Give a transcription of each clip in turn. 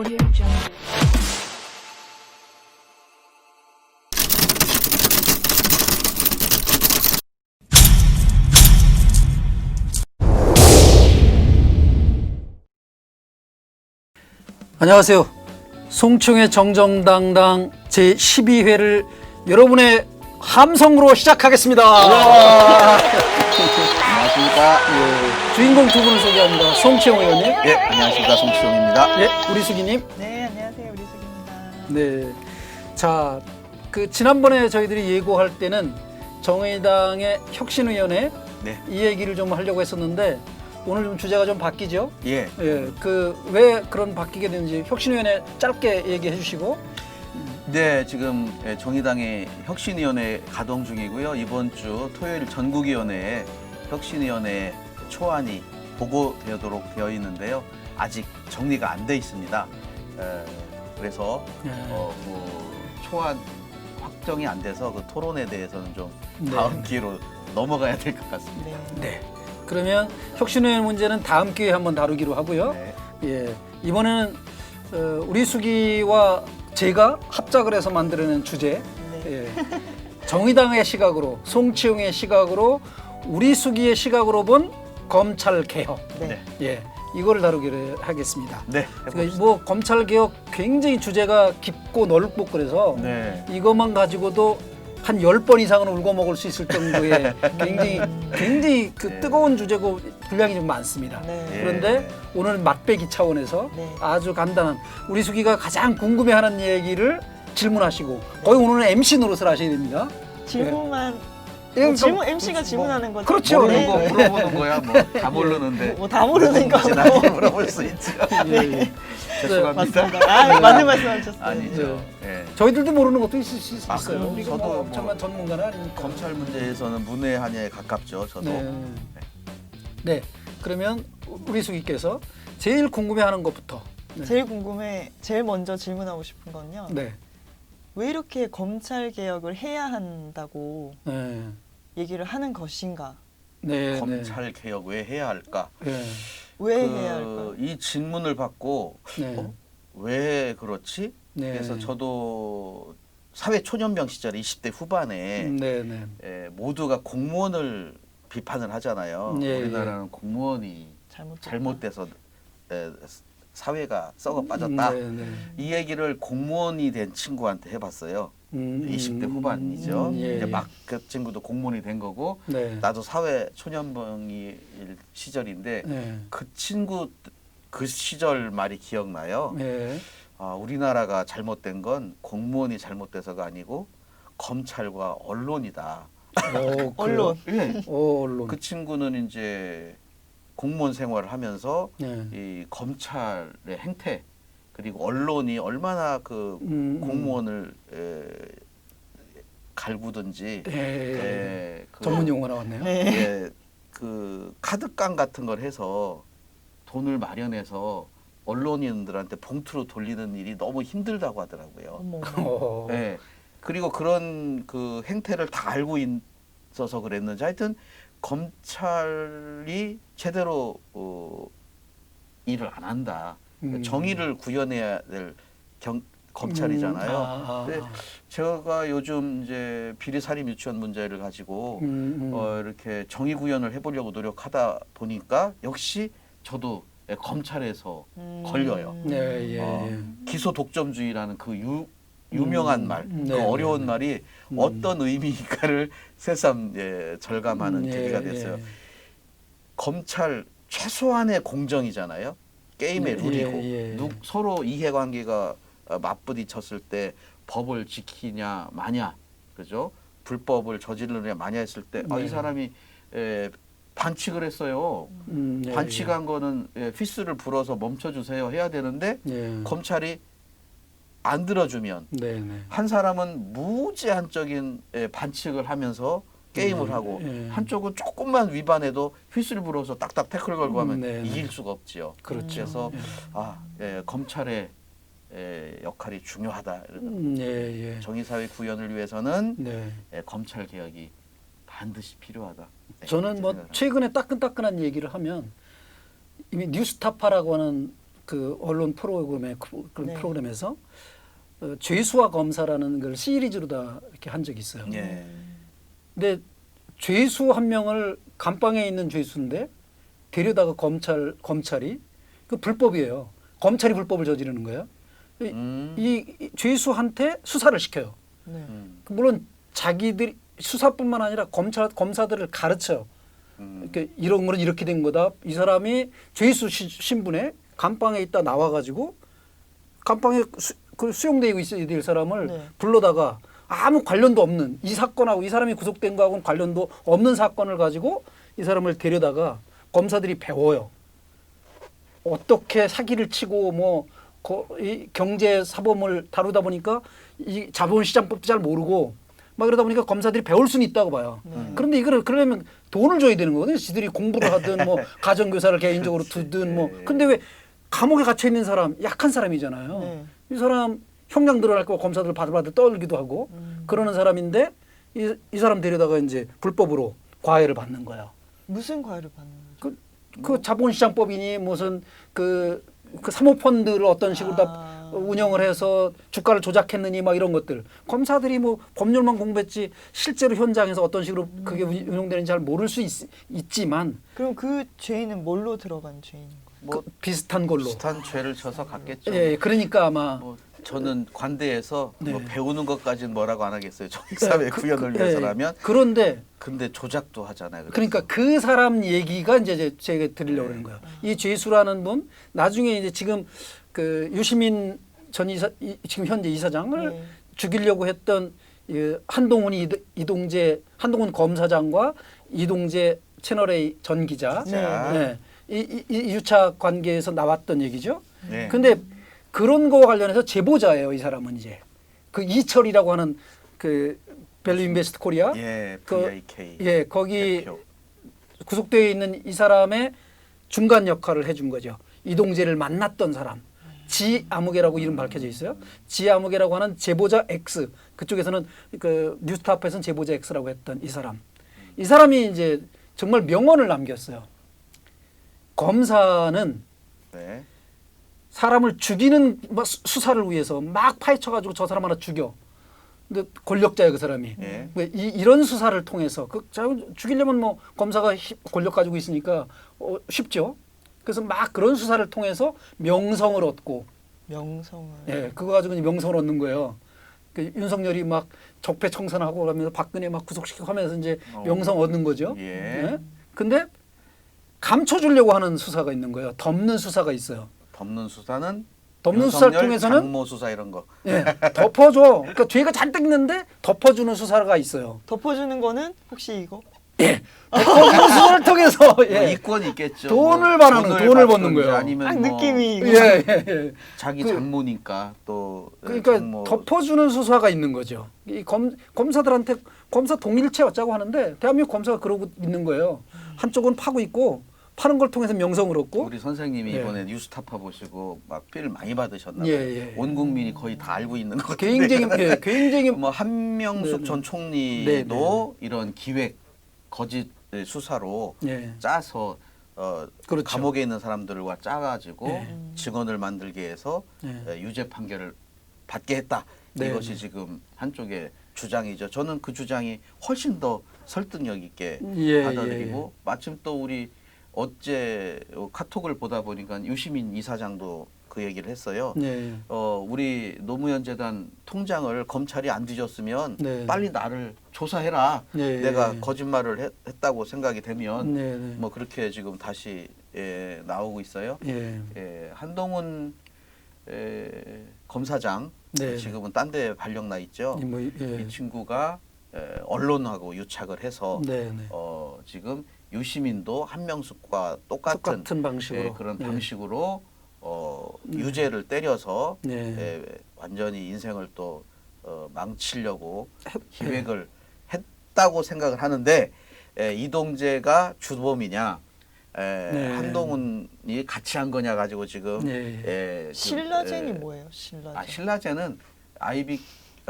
Audio Jungle. 안녕하세요. 송충의 정정당당 제12회를 여러분의 함성으로 시작하겠습니다. 안녕하십니까. 주인공 두 분을 소개합니다. 송채용 의원님. 예, 안녕하십니까. 송치용입니다. 예, 우리 수기님. 네, 안녕하세요. 우리 숙입니다. 네. 자, 지난번에 저희들이 예고할 때는 정의당의 혁신위원회 네. 이 얘기를 좀 하려고 했었는데 오늘 좀 주제가 좀 바뀌죠? 예. 예, 왜 그런 바뀌게 되는지 혁신위원회 짧게 얘기해 주시고. 네, 지금 정의당의 혁신위원회 가동 중이고요. 이번 주 토요일 전국위원회에 혁신위원회 초안이 보고되도록 되어 있는데요. 아직 정리가 안 돼 있습니다. 그래서 그 초안 확정이 안 돼서 그 토론에 대해서는 좀 다음 기회로 넘어가야 될 것 같습니다. 네. 그러면 혁신위원회 문제는 다음 기회에 한번 다루기로 하고요. 네. 예, 이번에는 우리 수기와 제가 합작을 해서 만들어낸 주제, 예, 정의당의 시각으로, 송치용의 시각으로, 우리 수기의 시각으로 본 검찰 개혁, 네. 예, 이거를 다루기로 하겠습니다. 네. 그러니까 뭐 검찰 개혁 굉장히 주제가 깊고 넓고 그래서 네. 이것만 가지고도 한 10번 이상은 울고 먹을 수 있을 정도의 굉장히 그 네. 뜨거운 주제고 분량이 좀 많습니다. 네. 그런데 오늘은 맛배기 차원에서 네. 아주 간단한 우리 수기가 가장 궁금해하는 얘기를 질문하시고 거의 오늘은 MC 노릇을 하셔야 됩니다. 질문만 예, 질문 MC가 질문하는 거죠. 그렇죠. 모르는 네. 거 물어보는 거야. 뭐 다 모르는데. 뭐 다 모르는 거. 나중에 물어볼 수 있죠. 예. 죄송합니다. 맞습니다. 아, 맞는 말씀하셨어요. 아니죠. 예. 저희들도 모르는 것도 있을 수 아, 있어요. 그럼 우리가 저도 뭐 뭐 엄청난 전문가는 아니니까. 검찰 문제에서는 문외 한에 가깝죠. 저도. 네. 그러면 우리 수기께서 제일 궁금해하는 것부터. 네. 제일 먼저 질문하고 싶은 건요. 네. 왜 이렇게 검찰 개혁을 해야 한다고 네. 얘기를 하는 것인가? 네. 검찰 개혁 왜 해야 할까? 네. 왜 해야 할까? 이 질문을 받고 네. 왜 그렇지? 네. 그래서 저도 사회 초년병 시절 20대 후반에 네. 네. 모두가 공무원을 비판을 하잖아요. 예, 우리나라는 공무원이 잘못돼서 사회가 썩어 빠졌다. 네. 네. 이 얘기를 공무원이 된 친구한테 해봤어요. 20대 후반이죠. 예. 이제 막 그 친구도 공무원이 된 거고 네. 나도 사회 초년병일 시절인데 네. 그 친구 그 시절 말이 기억나요. 네. 우리나라가 잘못된 건 공무원이 잘못돼서가 아니고 검찰과 언론이다. 오, 언론. 예. 언론. 그 친구는 이제 공무원 생활을 하면서 네. 이 검찰의 행태 그리고 언론이 얼마나 그 공무원을 갈구든지 그, 전문 용어 나왔네요. 네. 그 카드깡 같은 걸 해서 돈을 마련해서 언론인들한테 봉투로 돌리는 일이 너무 힘들다고 하더라고요. 어머. 네. 그리고 그런 그 행태를 다 알고 있어서 그랬는지 하여튼 검찰이 제대로 일을 안 한다. 정의를 구현해야 될 검찰이잖아요. 근데 제가 요즘 이제 비리살인 유치원 문제를 가지고 이렇게 정의 구현을 해보려고 노력하다 보니까 역시 저도 검찰에서 걸려요. 네, 예. 기소 독점주의라는 그 유명한 말, 네, 그 어려운 네. 말이 어떤 의미인가를 새삼 절감하는 계기가 됐어요. 검찰 최소한의 공정이잖아요. 게임의 룰이고 서로 이해관계가 맞부딪혔을 때 법을 지키냐 마냐, 그죠? 불법을 저지르냐 마냐 했을 때 이 사람이 반칙을 했어요. 반칙한 거는 휘스를 불어서 멈춰주세요 해야 되는데 검찰이 안 들어주면 한 사람은 무제한적인 반칙을 하면서 게임을 하고 한쪽은 조금만 위반해도 휘스를 불어서 딱딱 태클 걸고 하면 이길 수가 없지요. 그렇죠. 그래서 검찰의 역할이 중요하다. 정의사회 구현을 위해서는 검찰 개혁이 반드시 필요하다. 저는 뭐 최근에 따끈따끈한 얘기를 하면 이미 뉴스타파라고 하는 그 언론 프로그램에 그런 네. 프로그램에서 죄수와 검사라는 걸 시리즈로 다 이렇게 한 적이 있어요. 예. 근데 죄수 한 명을 감방에 있는 죄수인데 데려다가 검찰이 그 불법이에요. 검찰이 불법을 저지르는 거예요. 이 죄수한테 수사를 시켜요. 네. 물론 자기들이 수사뿐만 아니라 검사들을 가르쳐요. 이렇게 이런 거는 이렇게 된 거다. 이 사람이 죄수 신분에 감방에 있다 나와가지고 감방에 수용되고 있어야 될 사람을 네. 불러다가 아무 관련도 없는 이 사건하고 이 사람이 구속된 거하고는 관련도 없는 사건을 가지고 이 사람을 데려다가 검사들이 배워요. 어떻게 사기를 치고 뭐 이 경제 사범을 다루다 보니까 이 자본시장법도 잘 모르고 막 그러다 보니까 검사들이 배울 수는 있다고 봐요. 그런데 이거를 그러려면 돈을 줘야 되는 거거든요. 지들이 공부를 하든 뭐 가정교사를 개인적으로 두든 뭐. 근데 왜 감옥에 갇혀 있는 사람 약한 사람이잖아요. 네. 이 사람 형량 들어갈 거 검사들 바들바들 떨기도 하고 그러는 사람인데 이 사람 데려다가 이제 불법으로 과외를 받는 거예요. 무슨 과외를 받는 거죠? 그 자본시장법이니 무슨 그 사모펀드를 어떤 식으로 다 운영을 해서 주가를 조작했느니 막 이런 것들. 검사들이 뭐 법률만 공부했지 실제로 현장에서 어떤 식으로 그게 운영되는지 잘 모를 수 있지만 그럼 그 죄인은 뭘로 들어간 죄인인 거예요? 뭐 비슷한 걸로. 비슷한 죄를 져서 갔겠죠. 예, 그러니까 아마 뭐 저는 관대해서 네. 뭐 배우는 것까지는 뭐라고 안 하겠어요. 정의사회 구현을 위해서라면. 그런데 근데 조작도 하잖아요. 그래서. 그러니까 그 사람 얘기가 이제 제가 드리려고 그러는 거예요. 이 죄수라는 분 나중에 이제 지금 그 유시민 전 이사 지금 현재 이사장을 네. 죽이려고 했던 한동훈 한동훈 검사장과 이동재 채널A 전 기자 네. 이 유착 관계에서 나왔던 얘기죠. 네. 근데 그런 거와 관련해서 제보자예요. 이 사람은 이제 그 이철이라고 하는 그 밸류 인베스트 코리아 예, 그, VIK. 예, 거기 대표. 구속되어 있는 이 사람의 중간 역할을 해준 거죠. 이동재를 만났던 사람. 지아무개라고 이름 밝혀져 있어요. 지아무개라고 하는 제보자 X. 그쪽에서는 그 뉴스타파에서는 제보자 X라고 했던 이 사람. 이 사람이 이제 정말 명언을 남겼어요. 검사는 네. 사람을 죽이는 수사를 위해서 막 파헤쳐가지고 저 사람 하나 죽여. 근데 권력자예요, 그 사람이. 예. 이런 수사를 통해서 죽이려면 뭐 검사가 권력 가지고 있으니까 쉽죠. 그래서 막 그런 수사를 통해서 명성을 얻고, 명성을. 예, 그거 가지고 이제 명성을 얻는 거예요. 그 윤석열이 막 적폐청산하고 그러면서 박근혜 막 구속시키고 하면서 이제 명성 얻는 거죠. 예. 근데 감춰주려고 하는 수사가 있는 거예요. 덮는 수사가 있어요. 덮는 수사는 덮는 수사를 윤석열 통해서는 장모 수사 이런 거. 예, 덮어줘. 그러니까 죄가 잔뜩 있는데 덮어주는 수사가 있어요. 덮어주는 거는 혹시 이거? 덮어주는 수사를 통해서 뭐 예, 이권이 있겠죠. 돈을 받는 받든지 돈을 버는 거예요. 아니면 딱 뭐 느낌이 이거. 예, 예, 예. 자기 그- 장모니까 또 그러니까 장모 덮어주는 수사가 있는 거죠. 이 검사들한테 검사 동일체 어쩌고 하는데 대한민국 검사가 그러고 있는 거예요. 한쪽은 파고 있고 파는 걸 통해서 명성을 얻고. 우리 선생님이 예. 이번에 뉴스타파 보시고 막 필 많이 받으셨나 봐요. 예, 예. 온 국민이 거의 다 알고 있는 것 같은데. 굉장히 뭐 한명숙 네네. 전 총리도 이런 기획 거짓 수사로 예, 짜서 그렇죠. 감옥에 있는 사람들과 짜가지고 예. 직원을 만들게 해서 예. 유죄 판결을 받게 했다. 네, 이것이 네. 지금 한쪽의 주장이죠. 저는 그 주장이 훨씬 더 설득력 있게 예, 받아들이고 마침 또 우리 어제 카톡을 보다 보니까 유시민 이사장도 그 얘기를 했어요. 예. 우리 노무현 재단 통장을 검찰이 안 뒤졌으면 네. 빨리 나를 조사해라. 예. 내가 거짓말을 했다고 생각이 되면 네, 네. 뭐 그렇게 지금 다시 나오고 있어요. 예. 한동훈 검사장 네. 지금은 딴 데 발령 나 있죠. 뭐, 예. 이 친구가 언론하고 유착을 해서 네, 네. 지금 유시민도 한명숙과 똑같은 방식으로 그런 예. 방식으로 유죄를 때려서 네. 완전히 인생을 또 망치려고 네. 기획을 했다고 생각을 하는데 이동재가 주범이냐 네. 한동훈이 같이 한 거냐 가지고 지금 네. 신라젠이 뭐예요? 신라젠. 신라젠은 아이비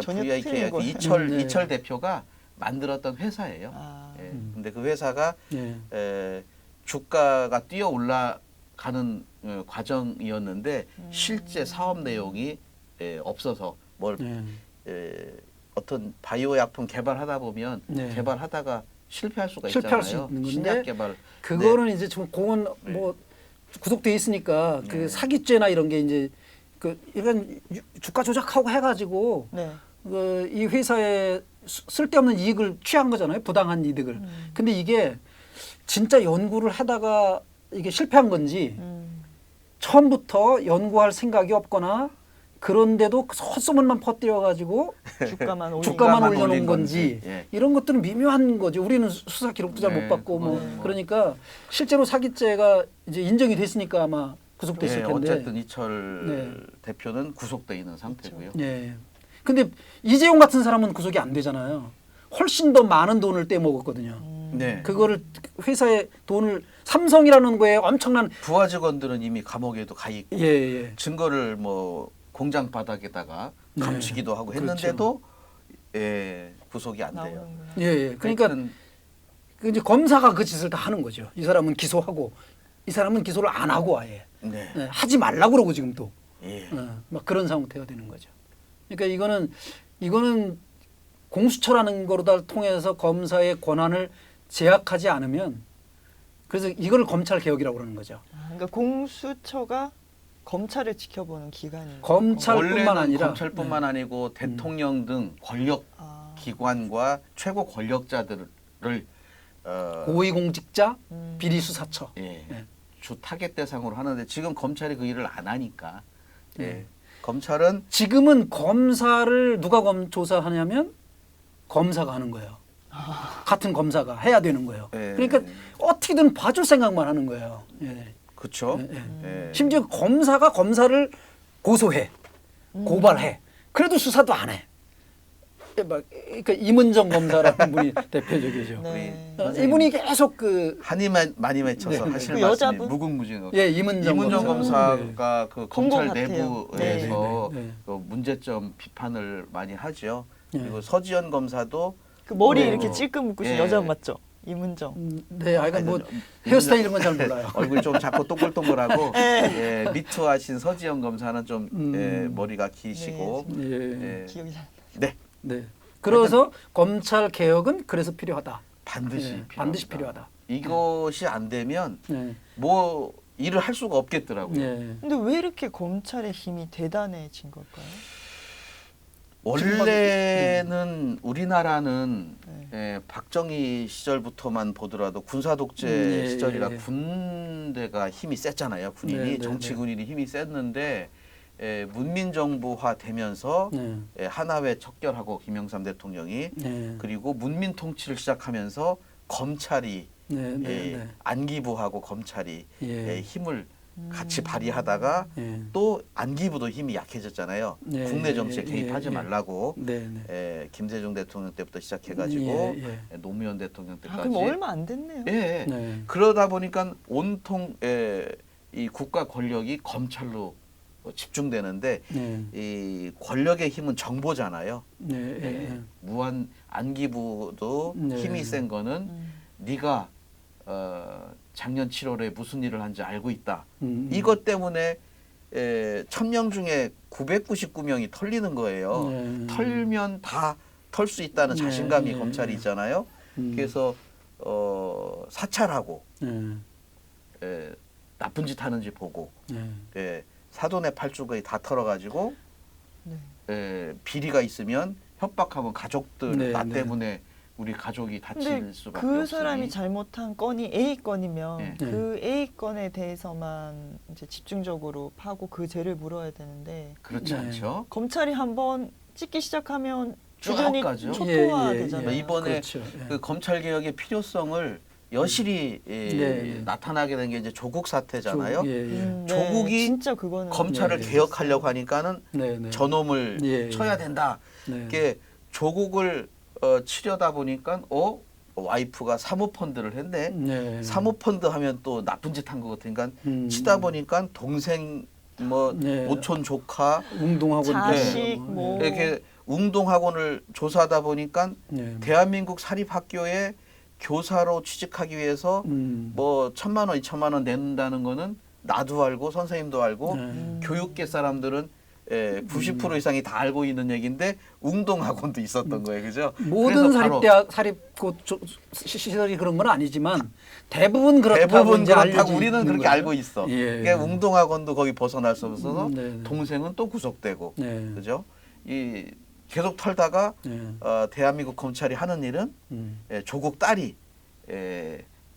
전혀 VIK 틀린 그 거예요. 네. 이철 대표가 만들었던 회사예요. 아. 근데 그 회사가 예. 주가가 뛰어 올라갈 가는 과정이었는데 실제 사업 내용이 없어서 뭘 어떤 바이오 약품 개발하다 보면 네. 개발하다가 실패할 수가 실패할 있잖아요. 수 있는 건데 신약 개발. 그거는 이제 좀 그건 뭐 구속돼 있으니까 그 네. 사기죄나 이런 게 이제 그 이런 주가 조작하고 해가지고 네. 이 회사에 쓸데없는 이익을 취한 거잖아요. 부당한 이득을. 근데 이게 진짜 연구를 하다가 이게 실패한 건지 처음부터 연구할 생각이 없거나 그런데도 헛소문만 퍼뜨려가지고 주가만 올린 주가만 올린 올려놓은 건지. 건지 예. 이런 것들은 미묘한 거죠. 우리는 수사 기록도 잘 못 네, 받고 뭐 그거는 뭐. 그러니까 실제로 사기죄가 이제 인정이 됐으니까 아마 구속됐을 예, 텐데. 어쨌든 이철 네. 대표는 구속돼 있는 상태고요. 예. 근데 이재용 같은 사람은 구속이 안 되잖아요. 훨씬 더 많은 돈을 떼먹었거든요. 네. 그거를 회사에 돈을 삼성이라는 거에 엄청난 부하 직원들은 이미 감옥에도 가 있고 예. 증거를 뭐 공장 바닥에다가 네. 감추기도 하고 했는데도 구속이 안 돼요. 나오는구나. 예. 그러니까 하여튼 그 이제 검사가 그 짓을 다 하는 거죠. 이 사람은 기소하고 이 사람은 기소를 안 하고 아예 네. 하지 말라고 그러고 지금 또 예. 막 그런 상태가 되는 거죠. 그러니까 이거는 공수처라는 거로다 통해서 검사의 권한을 제약하지 않으면 그래서 이걸 검찰 개혁이라고 그러는 거죠. 그러니까 공수처가 검찰을 지켜보는 기관인 검찰뿐만 원래는 아니라 검찰뿐만 아니고 대통령 등 권력 아. 기관과 최고 권력자들을 고위공직자 비리 수사처. 예, 네. 주 타겟 대상으로 하는데 지금 검찰이 그 일을 안 하니까 예. 네. 검찰은 지금은 검사를 누가 조사하냐면 검사가 하는 거예요. 같은 검사가 해야 되는 거예요. 예. 그러니까 어떻게든 봐줄 생각만 하는 거예요. 예. 그렇죠. 예. 심지어 검사가 검사를 고소해, 고발해. 그래도 수사도 안 해. 그러니까 임은정 검사라는 분이 대표적이죠. 네. 이분이 계속 한이 많이 맺혀서 네. 하실 그 말씀이 여자분? 무궁무진하고 임은정 검사가 그 본것 검찰 같아요. 내부에서 네. 그 문제점 비판을 많이 하죠. 네. 그리고 서지현 검사도 그 머리 네. 이렇게 찔끔 묶으신 예. 여자 맞죠? 임은정. 네, 뭐 헤어스타일 이런 건 잘 몰라요. 얼굴이 좀 작고 동글동글하고 네. 미투하신 서지현 검사는 좀 음. 머리가 기시고 예. 기억이 잘. 네 네. 그래서 검찰 개혁은 그래서 필요하다. 반드시 반드시 필요하다. 이것이 안 되면 네. 뭐 일을 할 수가 없겠더라고요. 네. 근데 왜 이렇게 검찰의 힘이 대단해진 걸까요? 원래는 우리나라는 네. 박정희 시절부터만 보더라도 군사 독재 예, 시절이라 예. 군대가 힘이 셌잖아요. 군인이 네, 네, 정치 네. 군인이 힘이 셌는데 문민정부화 되면서 네. 하나회 척결하고 김영삼 대통령이 네. 그리고 문민 통치를 시작하면서 검찰이 네. 네. 안기부하고 검찰이 예. 힘을 같이 발휘하다가 예. 또 안기부도 힘이 약해졌잖아요. 예, 국내 정치에 예, 개입하지 예, 예. 말라고 네. 김대중 대통령 때부터 시작해가지고 예, 노무현 대통령 아, 때까지. 그럼 얼마 안 됐네요. 예. 네. 그러다 보니까 온통 이 국가 권력이 검찰로 집중되는데 네. 이 권력의 힘은 정보잖아요. 네. 무한 안기부도 네. 힘이 센 거는 네가 작년 7월에 무슨 일을 한지 알고 있다. 이것 때문에 1000명 중에 999명이 털리는 거예요. 네. 털면 다 털 수 있다는 네, 자신감이 네, 검찰이 네. 있잖아요. 그래서 사찰하고 나쁜 짓 하는지 보고 사돈의 팔뚝이 다 털어가지고 네. 비리가 있으면 협박하면 가족들 네, 나 네. 때문에 우리 가족이 다칠 근데 수밖에 그 없으니. 사람이 잘못한 건이 A 건이면 네. 그 A 건에 대해서만 이제 집중적으로 파고 그 죄를 물어야 되는데 그렇지 네. 않죠? 검찰이 한번 찍기 시작하면 쭉 주변이 가죠. 초토화되잖아요. 이번에 그렇죠. 그 검찰 개혁의 필요성을 여실히 네. 나타나게 된 게 이제 조국 사태잖아요. 네. 조국이 진짜 그거는 검찰을 네. 개혁하려고 하니까는 네. 저놈을 예, 쳐야 예. 된다. 네. 이게 조국을 치려다 보니까 와이프가 사모펀드를 했네. 네. 사모펀드 하면 또 나쁜 짓 한 것 같으니까 치다 보니까 동생 뭐 네. 오촌 조카 운동학원 자식 뭐, 뭐 이렇게 웅동학원을 조사하다 보니까 네. 대한민국 사립학교에 교사로 취직하기 위해서 뭐 1000만 원, 2000만 원 낸다는 거는 나도 알고 선생님도 알고 교육계 사람들은 90% 이상이 다 알고 있는 얘기인데 웅동학원도 있었던 거예요, 그죠? 모든 사립대학 시설이 그런 건 아니지만 대부분 그렇다고 이제 그렇다고 알려지는 우리는 그렇게 거죠. 알고 있어. 예. 그러니까 웅동학원도 거기 벗어날 수 없어서 네. 동생은 또 구속되고, 네. 그죠? 이 계속 털다가 네. 대한민국 검찰이 하는 일은 조국 딸이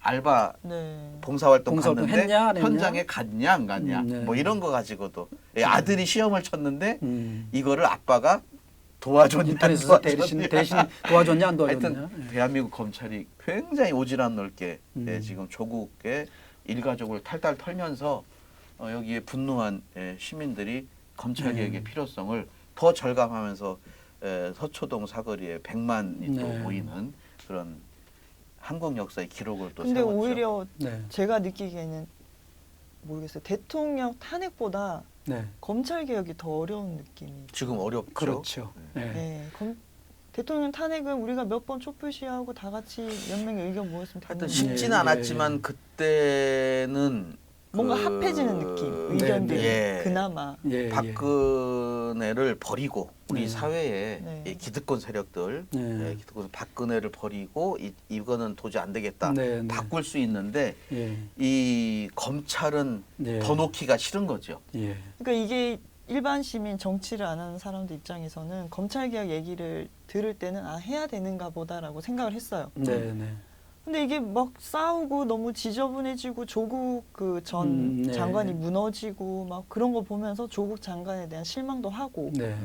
알바 네. 봉사활동 봉사활동 갔는데 했냐, 안 했냐? 현장에 갔냐 안 갔냐 네. 뭐 이런 거 가지고도 아들이 시험을 쳤는데 이거를 아빠가 도와줬냐 안 인터넷에서 도와줬냐. 대신 도와줬냐 안 도와줬냐. 하여튼 대한민국 검찰이 굉장히 오지랖 넓게 지금 조국의 일가족을 탈탈 털면서 여기에 분노한 시민들이 검찰개혁의 필요성을 더 절감하면서 서초동 사거리에 100만이 또 네. 모이는 그런 한국 역사의 기록을 또 근데 세웠죠. 오히려 네. 제가 느끼기에는 모르겠어요. 대통령 탄핵보다 네. 검찰 개혁이 더 어려운 느낌이. 지금 어렵죠. 그렇죠. 네. 네. 대통령 탄핵은 우리가 몇 번 촛불 시위하고 다 같이 연맹의 의견 모였으면 하여튼 됐는데 쉽지는 않았지만 그때는 뭔가 그- 합해지는 느낌, 의견들이 예. 그나마. 예, 박근혜를 버리고 우리 네. 사회에 네. 이 기득권 세력들, 네. 기득권 박근혜를 버리고 이거는 도저히 안 되겠다. 네, 네. 바꿀 수 있는데 예. 이 검찰은 예. 더 놓기가 싫은 거죠. 예. 그러니까 이게 일반 시민 정치를 안 하는 사람들 입장에서는 검찰 개혁 얘기를 들을 때는 아 해야 되는가 보다라고 생각을 했어요. 네, 네. 근데 이게 막 싸우고 너무 지저분해지고 조국 그 전 네. 장관이 무너지고 막 그런 거 보면서 조국 장관에 대한 실망도 하고 네.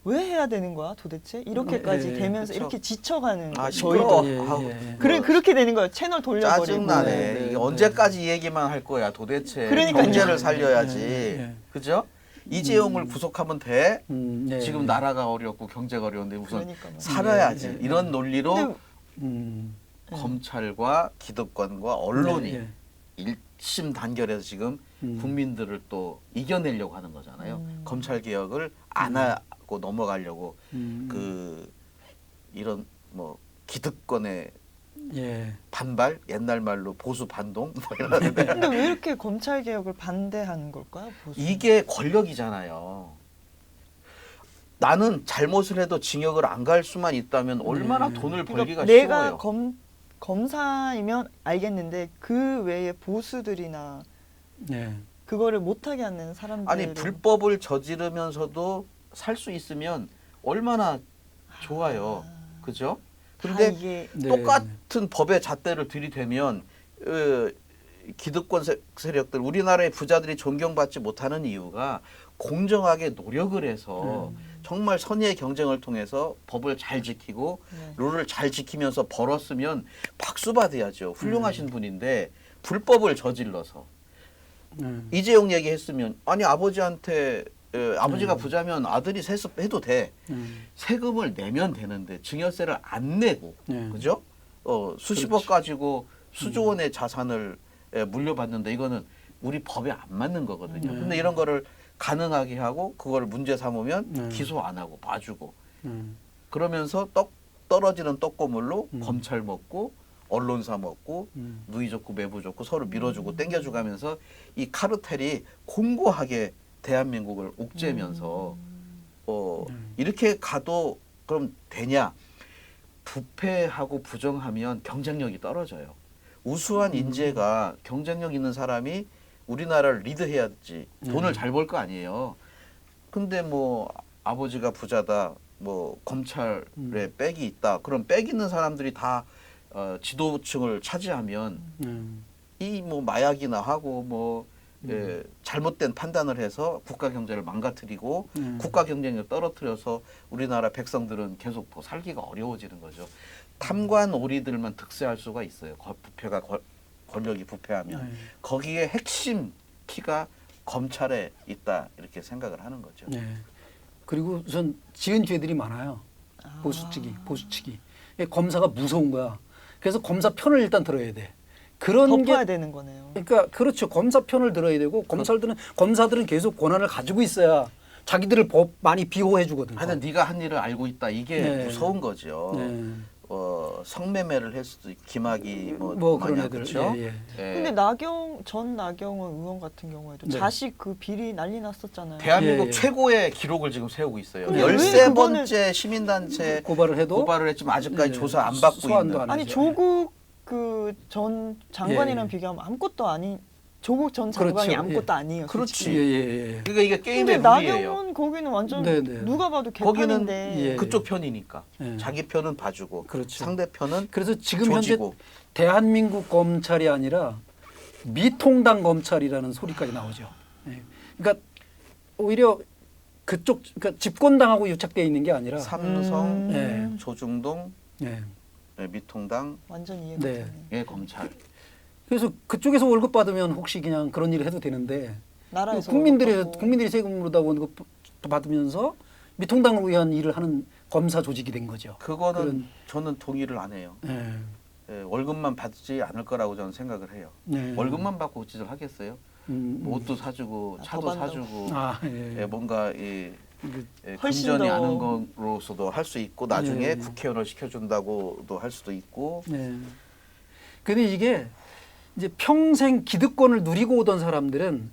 왜 해야 되는 거야 도대체 이렇게까지 네, 되면서 그쵸. 이렇게 지쳐가는 아, 거예요. 시끄러워. 저희도 예, 아우, 예. 그렇게 되는 거예요. 채널 돌려버리고. 짜증나네. 네, 네, 이게 네. 언제까지 이 얘기만 할 거야 도대체. 그러니까요. 경제를 살려야지. 네. 그죠? 이재용을 구속하면 돼. 네. 지금 나라가 어렵고 경제가 어려운데 우선 그러니까 말이에요. 살아야지. 네, 네. 이런 논리로 근데 음. 검찰과 기득권과 언론이 네, 일심 단결해서 지금 국민들을 또 이겨내려고 하는 거잖아요. 검찰 개혁을 안 하고 넘어가려고 그 이런 뭐 기득권의 예. 반발, 옛날 말로 보수 반동 뭐 이러는데 근데 왜 이렇게 검찰 개혁을 반대하는 걸까요? 보수? 이게 권력이잖아요. 나는 잘못을 해도 징역을 안 갈 수만 있다면 얼마나 돈을 벌기가 그러니까 내가 쉬워요. 검사이면 알겠는데 그 외에 보수들이나 예. 그거를 못하게 하는 사람들 아니 불법을 저지르면서도 살 수 있으면 얼마나 좋아요. 그죠? 근데 이게 네. 똑같은 법의 잣대를 들이대면 기득권 세력들 우리나라의 부자들이 존경받지 못하는 이유가 공정하게 노력을 해서 정말 선의의 경쟁을 통해서 법을 잘 지키고 네. 룰을 잘 지키면서 벌었으면 박수 받아야죠. 훌륭하신 분인데 불법을 저질러서 이재용 얘기했으면 아니 아버지한테 아버지가 부자면 아들이 세습해도 돼. 세금을 내면 되는데 증여세를 안 내고 그죠? 수십억 가지고 수조 원의 자산을 물려받는데 이거는 우리 법에 안 맞는 거거든요. 근데 이런 거를 가능하게 하고 그걸 문제 삼으면 기소 안 하고 봐주고 그러면서 떨어지는 떡고물로 검찰 먹고 언론사 먹고 누이 좋고 매부 좋고 서로 밀어주고 땡겨주고 하면서 이 카르텔이 공고하게 대한민국을 옥죄면서 이렇게 가도 그럼 되냐? 부패하고 부정하면 경쟁력이 떨어져요. 우수한 인재가 경쟁력 있는 사람이 우리나라를 리드해야지 돈을 잘 벌 거 아니에요. 근데 뭐 아버지가 부자다, 뭐 검찰에 백이 있다. 그럼 백 있는 사람들이 다 지도층을 차지하면 이 뭐 마약이나 하고 뭐 잘못된 판단을 해서 국가 경제를 망가뜨리고 국가 경쟁력 떨어뜨려서 우리나라 백성들은 계속 더 살기가 어려워지는 거죠. 탐관 오리들만 득세할 수가 있어요. 부패가 권력이 부패하면 거기에 핵심 키가 검찰에 있다 이렇게 생각을 하는 거죠. 네. 그리고 우선 지은 죄들이 많아요. 보수측이. 검사가 무서운 거야. 그래서 검사 편을 일단 들어야 돼. 그런 덮어야 되는 거네요. 그러니까 그렇죠. 검사 편을 들어야 되고 검사들은 계속 권한을 가지고 있어야 자기들을 많이 비호해 주거든요. 하여튼 네가 한 일을 알고 있다. 이게 네. 무서운 거죠. 네. 성매매를 할 수도 김학이 뭐 그런 마냥 애들. 그렇죠? 예, 예. 예. 근데 전 나경원 의원 같은 경우에도 네. 자식 그 비리 난리 났었잖아요. 대한민국 예, 예. 최고의 기록을 지금 세우고 있어요. 근데 왜 13번째 시민단체 고발을 해도 고발을 했지만 아직까지 예, 조사 안 받고 소환도 있는. 안 아니 하죠. 조국 그 전 장관이랑 예, 예. 비교하면 아무것도 아닌 조국 전 장관이 그렇죠. 아무것도 예. 아니에요. 그렇지. 예, 예, 예. 그러니까 이게 근데 게임의 룰이에요. 나경원 거기는 완전 네, 네. 누가 봐도 거기는 개판인데. 예. 그쪽 편이니까 예. 자기 편은 봐주고 그렇죠. 상대 편은 그래서 지금 조지고. 현재 대한민국 검찰이 아니라 미통당 검찰이라는 소리까지 나오죠. 예. 그러니까 오히려 그쪽 그러니까 집권당하고 유착되어 있는 게 아니라 삼성, 예. 조중동, 예. 미통당의 완전 이해가 네. 되네. 검찰. 그래서 그쪽에서 월급 받으면 혹시 그냥 그런 일을 해도 되는데 나라에서 국민들이 받고. 세금으로 다 원급 받으면서 미통당을 위한 일을 하는 검사 조직이 된 거죠. 그거는 그런- 저는 동의를 안 해요. 예. 예, 월급만 받지 않을 거라고 저는 생각을 해요. 네. 월급만 받고 짓을 하겠어요? 뭐 옷도 사주고 아, 차도 더 받는다고. 사주고 아, 예. 예, 뭔가 이 그- 훨씬 금전이 더- 아는 거로서도 할 수 있고 나중에 예. 국회의원을 시켜준다고도 할 수도 있고 네. 근데 이게 이제 평생 기득권을 누리고 오던 사람들은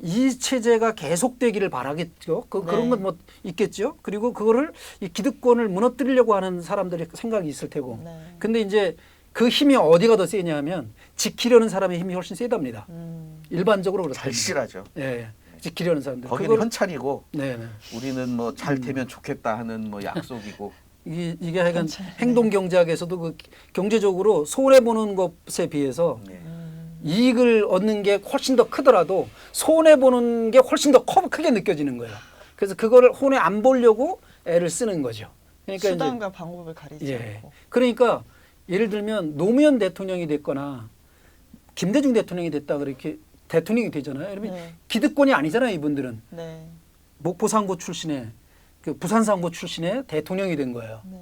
이 체제가 계속되기를 바라겠죠. 그런 네. 건 뭐 있겠죠. 그리고 그거를 이 기득권을 무너뜨리려고 하는 사람들의 생각이 있을 테고. 네. 근데 이제 그 힘이 어디가 더 세냐면 지키려는 사람의 힘이 훨씬 세답니다. 일반적으로 그렇습니다. 발실하죠. 예. 지키려는 사람들. 거기는 그걸- 현찰이고 네, 네. 우리는 뭐 잘 되면 좋겠다 하는 뭐 약속이고 이게 하여간 현찰. 행동 경제학에서도 그 경제적으로 손해 보는 것에 비해서 네. 이익을 얻는 게 훨씬 더 크더라도 손해 보는 게 훨씬 더 크게 느껴지는 거예요. 그래서 그거를 손해 안 보려고 애를 쓰는 거죠. 그러니까 수단과 방법을 가리지 예. 않고. 그러니까 예를 들면 노무현 대통령이 됐거나 김대중 대통령이 됐다 그렇게 대통령이 되잖아요. 그러면 네. 기득권이 아니잖아요. 이분들은 네. 목포 상고 출신의 그 부산 상고 출신의 대통령이 된 거예요. 네.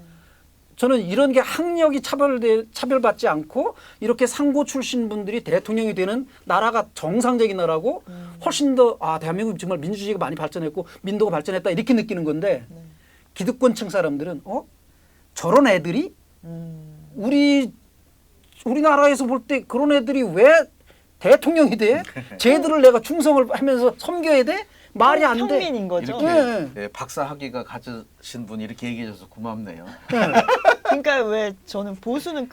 저는 이런 게 학력이 차별받지 않고 이렇게 상고 출신 분들이 대통령이 되는 나라가 정상적인 나라고 훨씬 더 대한민국 정말 민주주의가 많이 발전했고 민도가 발전했다 이렇게 느끼는 건데 네. 기득권층 사람들은 저런 애들이 우리나라에서 볼 때 그런 애들이 왜 대통령이 돼? 쟤들을 내가 충성을 하면서 섬겨야 돼? 말이 안 돼. 평민인 거죠. 이렇게 네. 예, 박사 학위가 가지신 분이 이렇게 얘기해 줘서 고맙네요. 그러니까 왜 저는 보수는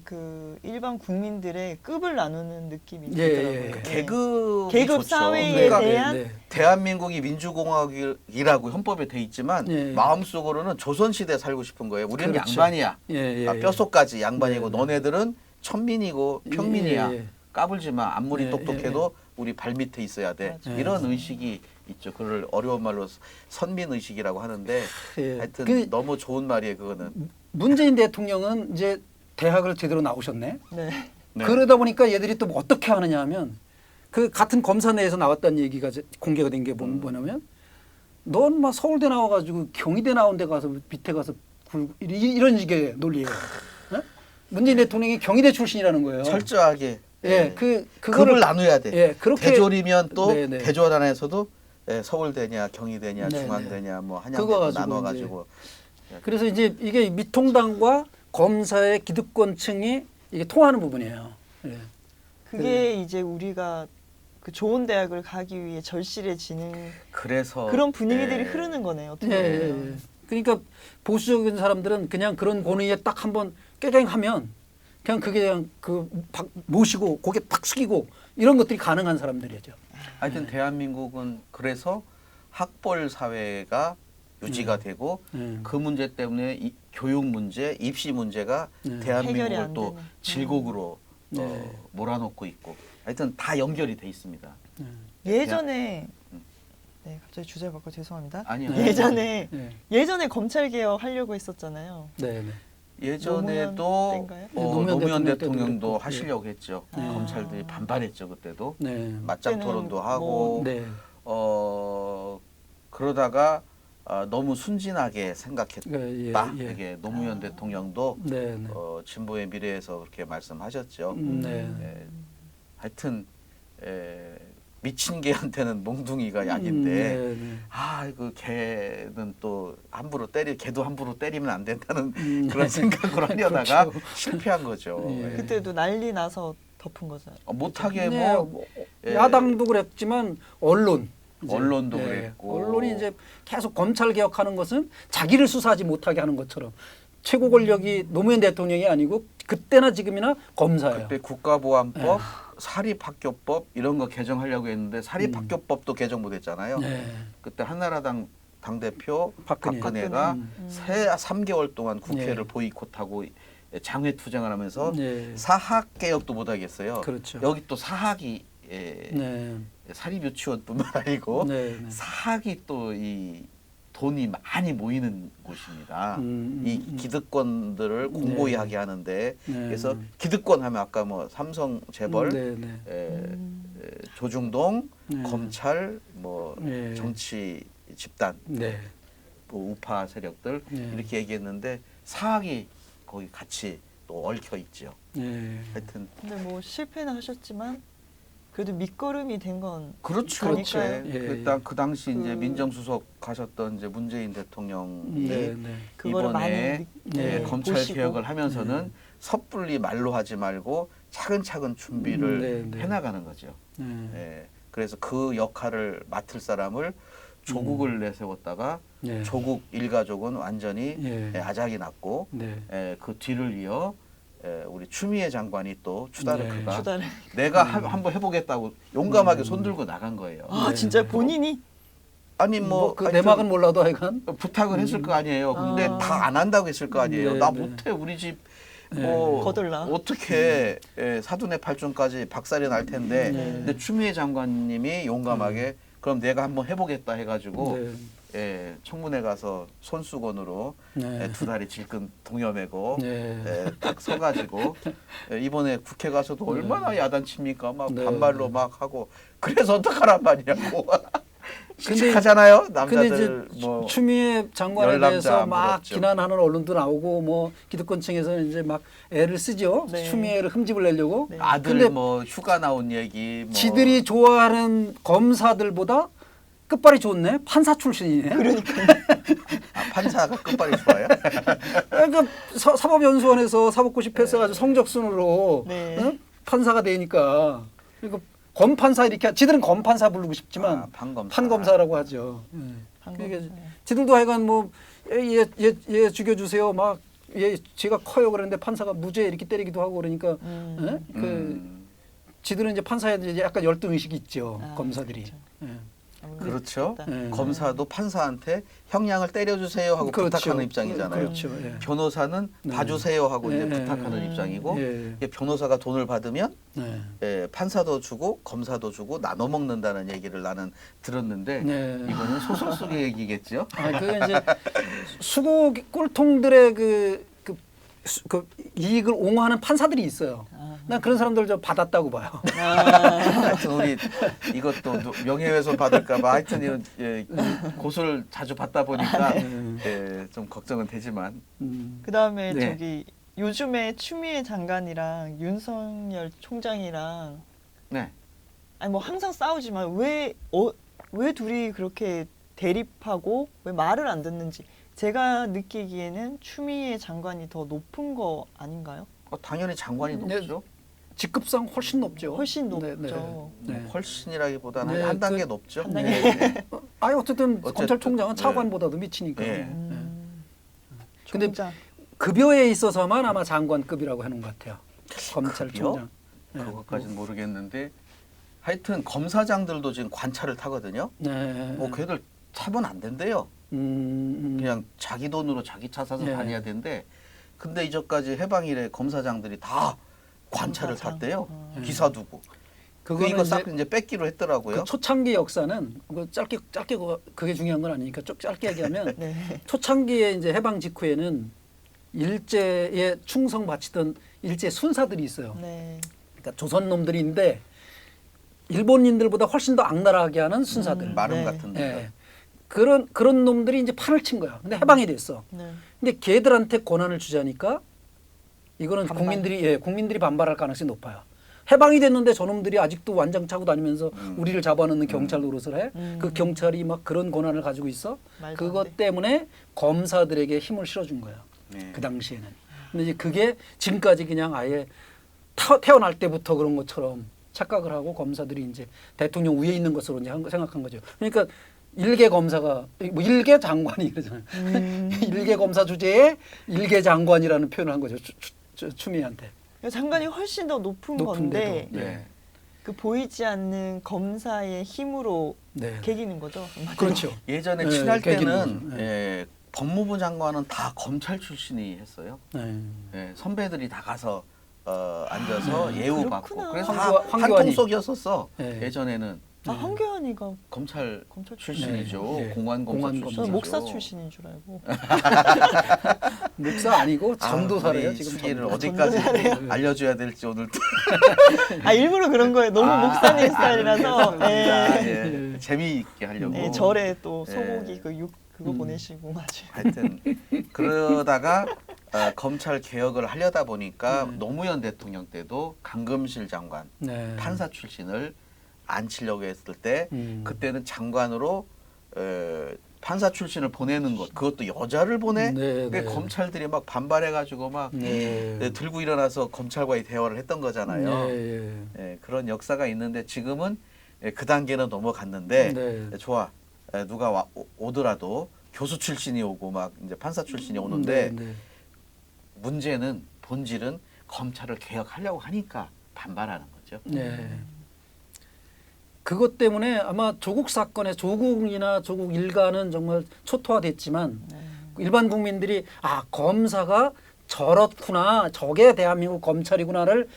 그 일반 국민들의 급을 나누는 느낌이 예, 들더라고요. 예. 네. 계급 계급 좋죠. 사회에 그러니까 대한 대한민국이 민주공화국이라고 헌법에 돼 있지만 예. 마음속으로는 조선시대에 살고 싶은 거예요. 우리는 그렇죠. 양반이야. 예, 예, 예. 뼛속까지 양반이고 네, 네. 너네들은 천민이고 평민이야. 예, 예. 까불지 마. 아무리 예, 똑똑해도 우리 발밑에 있어야 돼. 맞아요. 이런 의식이 있죠. 그걸 어려운 말로 선민 의식이라고 하는데 예. 하여튼 그 너무 좋은 말이에요. 그거는. 문재인 대통령은 이제 대학을 제대로 나오셨네. 네. 네. 그러다 보니까 얘들이 또 어떻게 하느냐 하면 그 같은 검사 내에서 나왔다는 얘기가 이제 공개가 된 게 뭐냐면 넌 막 서울대 나와가지고 경희대 나온 데 가서 밑에 가서 이런 식의 논리예요. 어? 문재인 대통령이 경희대 출신이라는 거예요. 철저하게 예, 급을 그거를 나눠야 돼. 예, 그렇게 대졸이면 또 네, 네. 대졸 안에서도 서울대냐 경희대냐 네, 중앙대냐 뭐 그거 한양대 가지고 나눠가지고 그래서 이제 이게 미통당과 검사의 기득권층이 이게 통하는 부분이에요. 예. 그게 이제 우리가 그 좋은 대학을 가기 위해 절실해지는 그래서 그런 분위기들이 예. 흐르는 거네요. 어떻게 예, 예, 보면. 예. 그러니까 보수적인 사람들은 그냥 그런 권위에 딱 한번 깨갱하면 그냥 그게 그냥 모시고 고개 탁 숙이고 이런 것들이 가능한 사람들이죠. 하여튼 대한민국은 그래서 학벌 사회가 유지가 되고 그 문제 때문에 교육 문제, 입시 문제가 네. 해결이 대한민국을 안 또 되는. 질곡으로 네. 몰아넣고 있고 하여튼 다 연결이 돼 있습니다. 예전에 네 갑자기 주제 바꿔 죄송합니다. 아니요. 예전에 네. 예전에 검찰 개혁 하려고 했었잖아요. 네, 네. 예전에도 노무현 때인가요? 노무현 노무현 대통령 대통령도 때도 하시려고 했죠. 네. 검찰들이 반발했죠 그때도. 네. 맞짱 그때는 토론도 뭐- 하고 네. 그러다가 너무 순진하게 생각했다. 예, 예. 이게 노무현 대통령도 네, 네. 진보의 미래에서 그렇게 말씀하셨죠. 네. 하여튼 미친 개한테는 몽둥이가 약인데 네, 네. 그 개는 또 개도 함부로 때리면 안 된다는 그런 네. 생각으로 하려다가 그렇죠. 실패한 거죠. 예. 예. 그때도 난리 나서 덮은 거잖아요. 못하게 네, 예. 야당도 그랬지만 언론 이제, 언론도 그랬고. 언론이 이제 계속 검찰 개혁하는 것은 자기를 수사하지 못하게 하는 것처럼 최고 권력이 노무현 대통령이 아니고 그때나 지금이나 검사예요. 그때 국가보안법, 사립학교법 이런 거 개정하려고 했는데 사립학교법도 개정 못했잖아요. 네. 그때 한나라당 당대표 박근혜. 박근혜가 새 3개월 동안 국회를 네. 보이콧하고 장외 투쟁을 하면서 네. 사학 개혁도 못하겠어요. 그렇죠. 여기 또 사학이 네. 사립유치원뿐만 아니고 네, 네. 사학이 또 이 돈이 많이 모이는 곳입니다. 이 기득권들을 공고히 네. 하게 하는데 네. 그래서 기득권 하면 아까 뭐 삼성 재벌, 네, 네. 조중동, 네. 검찰, 뭐 네. 정치 집단, 네. 뭐 우파 세력들 네. 이렇게 얘기했는데 사학이 거기 같이 또 얽혀 있죠. 네. 하여튼 근데 뭐 실패는 하셨지만 그래도 밑거름이 된 건 그렇죠. 그렇죠. 예. 예, 그 당시 이제 그- 민정수석 가셨던 이제 문재인 대통령이 네, 네. 그거를 많이 이번에 네, 검찰 보시고. 개혁을 하면서는 섣불리 말로 하지 말고 차근차근 준비를 네, 네. 해나가는 거죠. 네. 예. 그래서 그 역할을 맡을 사람을 조국을 내세웠다가 네. 조국 일가족은 완전히 예. 아작이 났고 네. 그 뒤를 이어 우리 추미애 장관이 또 추다르크가 추다를. 내가 한번 해보겠다고 용감하게 손들고 나간 거예요. 아 네. 진짜 본인이 아니 그 하여튼 내막은 몰라도 하여간 부탁을 했을 거 아니에요. 근데 아. 다 안 한다고 했을 거 아니에요. 네, 나 네. 못해 우리 집 네. 뭐 거들라. 어떻게 사돈의 팔촌까지 박살이 날 텐데 네. 근데 추미애 장관님이 용감하게 그럼 내가 한번 해보겠다 해가지고 네. 청문회 가서 손수건으로 네. 두 다리 질끈 동여매고 네. 딱 서가지고 이번에 국회 가서도 얼마나 야단칩니까? 막 네. 반말로 막 하고 그래서 어떡하란 말이냐고. 근데 씩씩하잖아요. 근데 남자들 이제 뭐 추미애 장관에 열남자 대해서 막 물었죠. 비난하는 언론도 나오고 뭐 기득권층에서는 이제 막 애를 쓰죠. 네. 추미애를 흠집을 내려고. 네. 아들 근데 뭐 휴가 나온 얘기 뭐 지들이 좋아하는 검사들보다 끝발이 좋네. 판사 출신이네. 판사가 끝발이 좋아요. 그러니까 사법연수원에서 사법고시 패스해가지고 성적순으로 네. 응? 판사가 되니까 그러니까 검판사 이렇게 지들은 검판사 부르고 싶지만 판검사라고 하죠. 예. 그러니까 지들도 하여간 뭐얘 죽여주세요 막 얘 제가 커요 그러는데 판사가 무죄 이렇게 때리기도 하고 그러니까 예? 지들은 이제 판사에 이제 약간 열등 의식이 있죠. 아, 검사들이. 그렇죠. 예. 그렇죠. 네. 검사도 판사한테 형량을 때려주세요 하고 그렇죠. 부탁하는 입장이잖아요. 그렇죠. 예. 변호사는 네. 봐주세요 하고 이제 네. 부탁하는 입장이고 예. 이게 변호사가 돈을 받으면 네. 판사도 주고 검사도 주고 나눠 먹는다는 얘기를 나는 들었는데 네. 이거는 소설 속의 얘기겠죠. 그 이제 수고 꼴통들의 그 이익을 옹호하는 판사들이 있어요. 난 그런 사람들 좀 받았다고 봐요. 하여튼 우리 이것도 명예훼손 받을까봐 하여튼 이런 고소를 자주 받다 보니까 좀 걱정은 되지만 그 다음에 네. 저기 요즘에 추미애 장관이랑 윤석열 총장이랑 네. 아니 뭐 항상 싸우지만 왜 둘이 그렇게 대립하고 왜 말을 안 듣는지 제가 느끼기에는 추미애 장관이 더 높은 거 아닌가요? 당연히 장관이 네. 높죠. 직급상 훨씬 높죠. 훨씬 네, 높죠. 네. 훨씬이라기보다는 네, 한 단계 높죠. 한 단계. 어쨌든 검찰총장은 네. 차관보다도 미치니까. 네. 근데 총장. 급여에 있어서만 아마 장관급이라고 하는 것 같아요. 검찰총장. 네. 그것까지는 모르겠는데 하여튼 검사장들도 지금 관찰을 타거든요. 네. 뭐 걔들 타면 안 된대요. 그냥 자기 돈으로 자기 차 사서 네. 다녀야 되는데 근데 이전까지 해방일에 검사장들이 다 관찰을 검사장. 탔대요. 기사 두고. 그거는 이거 싹 이제 뺏기로 했더라고요. 그 초창기 역사는 그 짧게 그게 중요한 건 아니니까 좀 짧게 얘기하면 네. 초창기에 이제 해방 직후에는 일제에 충성 바치던 일제 순사들이 있어요. 네. 그러니까 조선 놈들인데 일본인들보다 훨씬 더 악랄하게 하는 순사들. 마름 네. 같은 예. 데가. 그런 놈들이 이제 판을 친 거야. 근데 해방이 됐어. 네. 근데 걔들한테 권한을 주자니까 이거는 반발. 국민들이 반발할 가능성이 높아요. 해방이 됐는데 저놈들이 아직도 완장 차고 다니면서 우리를 잡아넣는 경찰 노릇을 해. 그 경찰이 막 그런 권한을 가지고 있어. 말도 안 돼. 그것 때문에 검사들에게 힘을 실어준 거야. 네. 그 당시에는. 근데 이제 그게 지금까지 그냥 아예 태어날 때부터 그런 것처럼 착각을 하고 검사들이 이제 대통령 위에 있는 것으로 이제 생각한 거죠. 그러니까 일개 검사가 뭐 일개 장관이 그러잖아요. 일개 검사 주제에 일개 장관이라는 표현을 한 거죠. 추미애한테. 장관이 훨씬 더 높은 높은데도. 건데 네. 그 보이지 않는 검사의 힘으로 네. 개기는 거죠. 그렇죠. 예전에 네, 친할 개기는 때는 거죠. 예, 법무부 장관은 다 검찰 출신이 했어요. 네. 예, 선배들이 다 가서 앉아서 예우받고 그렇구나. 그래서 황교안이. 다 한통속이었었어. 네. 예전에는 황교안이가 검찰 검찰 출신이죠. 네. 네. 공안검사 공안검사. 출신이죠. 저는 목사 출신인 줄 알고. 목사 아니고 전도사래요. 우리 지금 수기를 전도사. 어디까지 전도사래요. 알려줘야 될지 오늘 또 아 일부러 그런 거예요. 너무 목사님 스타일이라서. 예, 재미있게 하려고. 네, 절에 또 예. 소고기 그거 보내시고 맞아요. 하여튼 그러다가 검찰 개혁을 하려다 보니까 노무현 대통령 때도 강금실 장관 네. 판사 출신을 앉히려고 했을 때 그때는 장관으로 판사 출신을 보내는 것 그것도 여자를 보내 네, 그 네. 검찰들이 막 반발해가지고 막 네. 들고 일어나서 검찰과의 대화를 했던 거잖아요. 네. 예, 그런 역사가 있는데 지금은 그 단계는 넘어갔는데 네. 좋아 누가 오더라도 교수 출신이 오고 막 이제 판사 출신이 오는데 네. 문제는 본질은 검찰을 개혁하려고 하니까 반발하는 거죠. 네. 그것 때문에 아마 조국 사건에 조국이나 조국 일가는 정말 초토화됐지만 일반 국민들이 아 검사가 저렇구나 저게 대한민국 검찰이구나를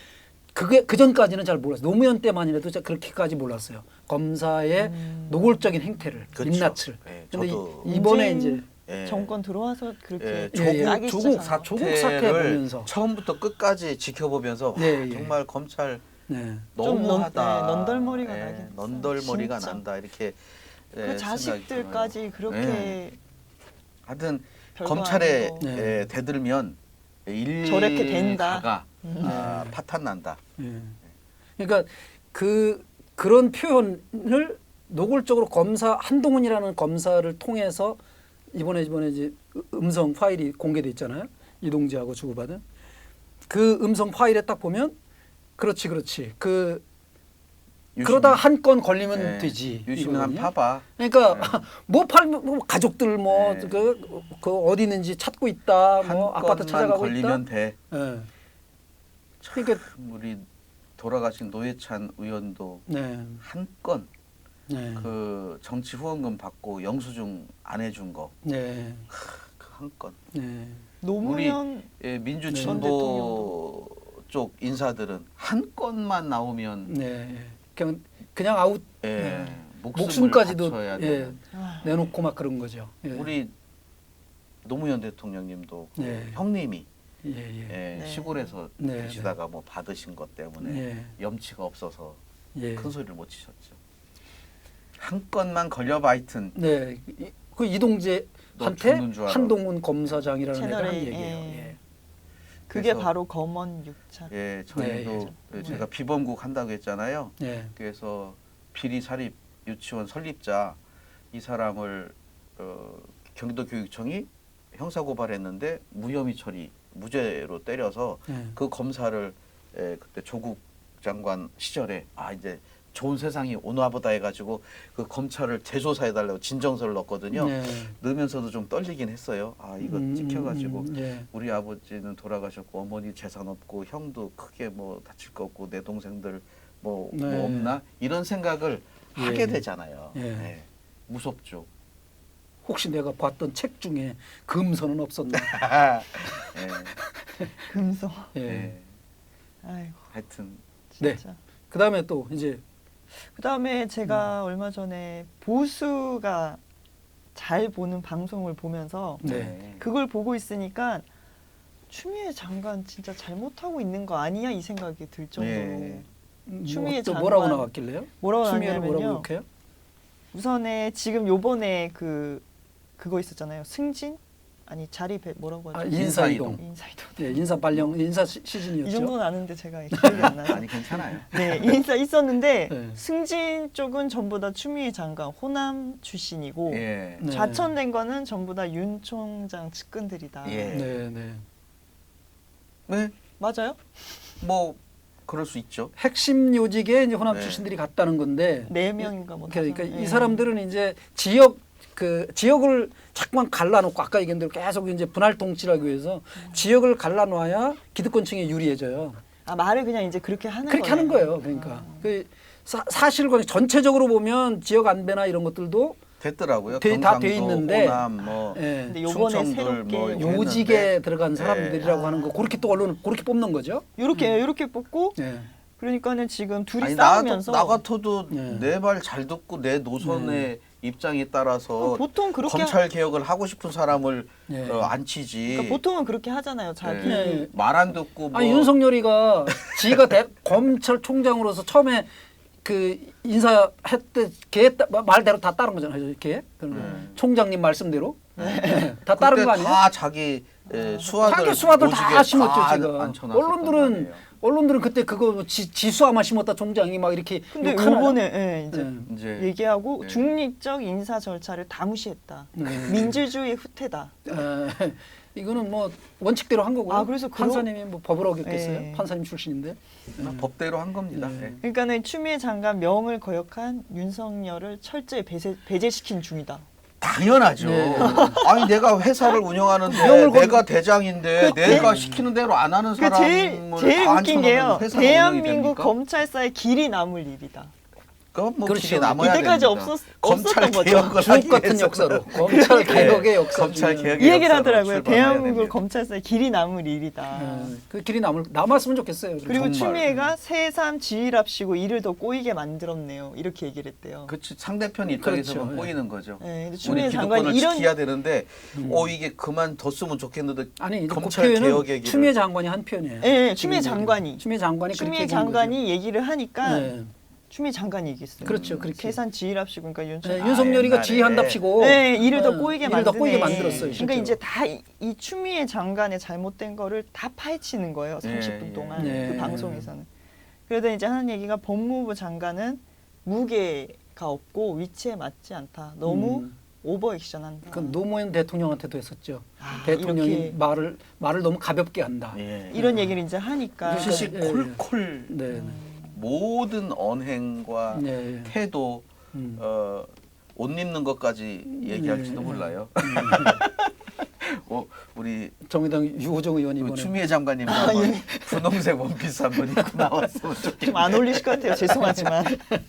그게 그 전까지는 잘 몰랐어요. 노무현 때만이라도 그렇게까지 몰랐어요. 검사의 노골적인 행태를 그렇죠. 민낯을. 예, 근데 저도 이번에 문재인 이제 예, 정권 들어와서 그렇게 예, 조국 사태 보면서 처음부터 끝까지 지켜보면서 와, 예, 예. 정말 검찰 네. 너무하다. 넌덜머리가 예, 나긴 했어요. 넌덜머리가 진짜. 난다 이렇게 그 생각이 자식들까지 들어요. 그렇게 예. 하여튼 별거 검찰에 아니고. 네. 대들면 저렇게 된다. 일가가 파탄 난다. 예. 그러니까 그런 표현을 노골적으로 검사 한동훈이라는 검사를 통해서 이번에 이제 음성 파일이 공개돼 있잖아요. 이동재하고 주고받은 그 음성 파일에 딱 보면 그렇지. 그러다 한 건 걸리면 예, 되지. 유시민 한 이거거든요. 파봐. 그러니까 뭐 가족들 뭐 네. 그 어디 있는지 찾고 있다. 뭐 한 아파트 건만 찾아가고 걸리면 있다. 돼. 예. 그러니까 우리 돌아가신 노회찬 의원도 네. 한 건 네. 그 정치 후원금 받고 영수증 안 해준 거 그 네. 한 건. 네. 노무현 예, 민주 네. 진보 쪽 인사들은 한 건만 나오면 네. 그냥 아웃 예, 목숨까지도 바쳐야 예, 되는. 내놓고 막 그런 거죠. 예. 우리 노무현 대통령님도 그 네. 형님이 예, 예. 예, 시골에서 네, 계시다가 뭐 받으신 것 때문에 예. 염치가 없어서 예. 큰 소리를 못 치셨죠. 한 건만 걸려봐 하여튼 네. 그 너 이동재한테 죽는 줄 알아. 한동훈 검사장이라는 애가 한 채널A, 얘기예요. 예. 예. 그게 그래서- 바로 검언 육찬. 예, 저희도 제가 비범국 한다고 했잖아요. 예. 그래서 비리 사립 유치원 설립자 이 사람을 경기도교육청이 형사고발했는데 무혐의 처리 무죄로 때려서 예. 그 검사를 그때 조국 장관 시절에 이제 좋은 세상이 오나 보다 해가지고 그 검찰을 재조사해달라고 진정서를 넣었거든요. 네. 넣으면서도 좀 떨리긴 했어요. 이거 찍혀가지고 예. 우리 아버지는 돌아가셨고 어머니 재산 없고 형도 크게 뭐 다칠 거 없고 내 동생들 뭐 네. 없나 이런 생각을 예. 하게 되잖아요. 예. 네. 무섭죠. 혹시 내가 봤던 책 중에 금서는 없었나? 네. 금소. 예. 네. 아이고 하여튼 네. 진짜. 그다음에 또 이제 그다음에 제가 얼마 전에 보수가 잘 보는 방송을 보면서 네. 그걸 보고 있으니까 추미애 장관 진짜 잘못하고 있는 거 아니야 이 생각이 들 정도로 네. 추미애 또 뭐라고 장관- 나왔길래요? 뭐라고 추미애를 뭐라고 나왔냐면요. 욕해요? 우선에 지금 요번에 그거 있었잖아요. 승진 아니 뭐라고 하죠? 아, 인사이동. 인사이동. 예, 인사 발령 인사 시즌이었죠. 이 정도는 아는데 제가 기억이 안 나요. 아니 괜찮아요. 네, 인사 있었는데 네. 승진 쪽은 전부 다 추미애 장관 호남 출신이고 예. 네. 좌천된 거는 전부 다 윤 총장 측근들이다. 예. 네, 네. 네. 맞아요? 뭐 그럴 수 있죠. 핵심 요직에 이제 호남 네. 출신들이 갔다는 건데. 4명인가 뭐. 그러니까 다섯. 이 예. 사람들은 이제 지역을 자꾸만 갈라놓고 아까 얘기한 대로 계속 이제 분할 통치라고 해서 지역을 갈라놔야 기득권층에 유리해져요. 아 말을 그냥 이제 그렇게 하는 그렇게 하는 거예요. 그러니까 사실과 전체적으로 보면 지역 안배나 이런 것들도 됐더라고요. 다 돼 경상도, 있는데 호남, 뭐 예, 근데 요번에 충청들 새롭게 뭐 이렇게 요직에 했는데 들어간 사람들이라고 하는 거 그렇게 또 언론은 그렇게 뽑는 거죠. 요렇게 뽑고 예. 그러니까는 지금 둘이 아니 싸우면서 나 같아도 네. 내 말 잘 듣고 내 노선의 입장에 따라서 보통 그렇게 검찰 개혁을 하고 싶은 사람을 예. 안 치지. 그러니까 보통은 그렇게 하잖아요. 자기 네. 말 안 듣고 뭐 아니 윤석열이가 지가 검찰총장으로서 처음에 그 인사했을 때 말대로 다 따른 거잖아요. 이렇게 총장님 말씀대로 다 따른 거 그때 아니에요? 다 자기 수하들 수하들 다 심었죠 지금. 앉혀놨었단 언론들은 그때 그거 지수아만 심었다 총장이 막 이렇게 근데 욕하나요? 요번에 예, 이제 네. 이제 얘기하고 네. 중립적 인사 절차를 다 무시했다. 네. 민주주의 후퇴다. 이거는 뭐 원칙대로 한 거고요. 아, 그래서 판사님이 뭐 법을 어겼겠어요? 네. 판사님 출신인데. 법대로 한 겁니다. 네. 네. 그러니까는 추미애 장관 명을 거역한 윤석열을 철저히 배제시킨 중이다. 당연하죠. 네. 아니 내가 회사를 운영하는데 명을 내가 대장인데 내가 시키는 대로 안 하는 그 사람을 제일 다 웃긴 게요. 앉혀놓으면 회사가 운영이 대한민국 됩니까? 검찰사의 길이 남을 일이다. 그건 뭐 그렇죠. 길이 남아야 이때까지 됩니다. 없었던 거죠. 개혁을 주옥 하기 같은 위해서는 역사로 검찰 개혁의 역사 검찰 중에. 개혁의 이 얘기를 역사로 하더라고요. 출발해야 대한민국 됩니다. 검찰사의 길이 남을 일이다. 그 길이 남았으면 좋겠어요. 그리고 정말. 추미애가 새삼 지휘랍시고 일을 더 꼬이게 만들었네요. 이렇게 얘기를 했대요. 그렇지 상대편 입장에서는 그렇죠. 꼬이는 거죠. 네, 근데 우리 추미애 기득권을 장관이 이런 지켜야 되는데 이게 그만 뒀으면 좋겠는데 아니 이제 그 검찰 표현은 개혁의 길을 추미애 장관이 한 표현이에요. 예, 추미애 장관이 추미애 장관이 그렇게 추미애 얘기한 장관이 얘기를 하니까 거죠. 네. 추미애 장관이 얘기했어요. 그렇죠, 그렇게. 세산 지휘랍시고 그러니까 윤석열 윤석열이가 옛날에. 지휘한답시고 네, 일을 더 꼬이게 일을 더 꼬이게 만드네. 만들었어요. 그러니까 실제로. 이제 다 이 추미애 장관의 잘못된 거를 다 파헤치는 거예요. 30분 예, 동안 예. 그 방송에서는. 그러다 이제 하는 얘기가 법무부 장관은 무게가 없고 위치에 맞지 않다. 너무 오버 액션한다. 그 노무현 대통령한테도 했었죠. 아, 대통령이 이렇게. 말을 너무 가볍게 한다. 예. 이런 얘기를 이제 하니까 시시 예, 콜콜 네. 모든 언행과 네. 태도 옷 입는 것까지 얘기할지도 몰라요. 우리 정의당 유호정 의원이 이번에 추미애 장관님 한번 분홍색 원피스 한번 입고 나왔으면 좋겠네요. 좀 안 어울리실 것 같아요. 죄송하지만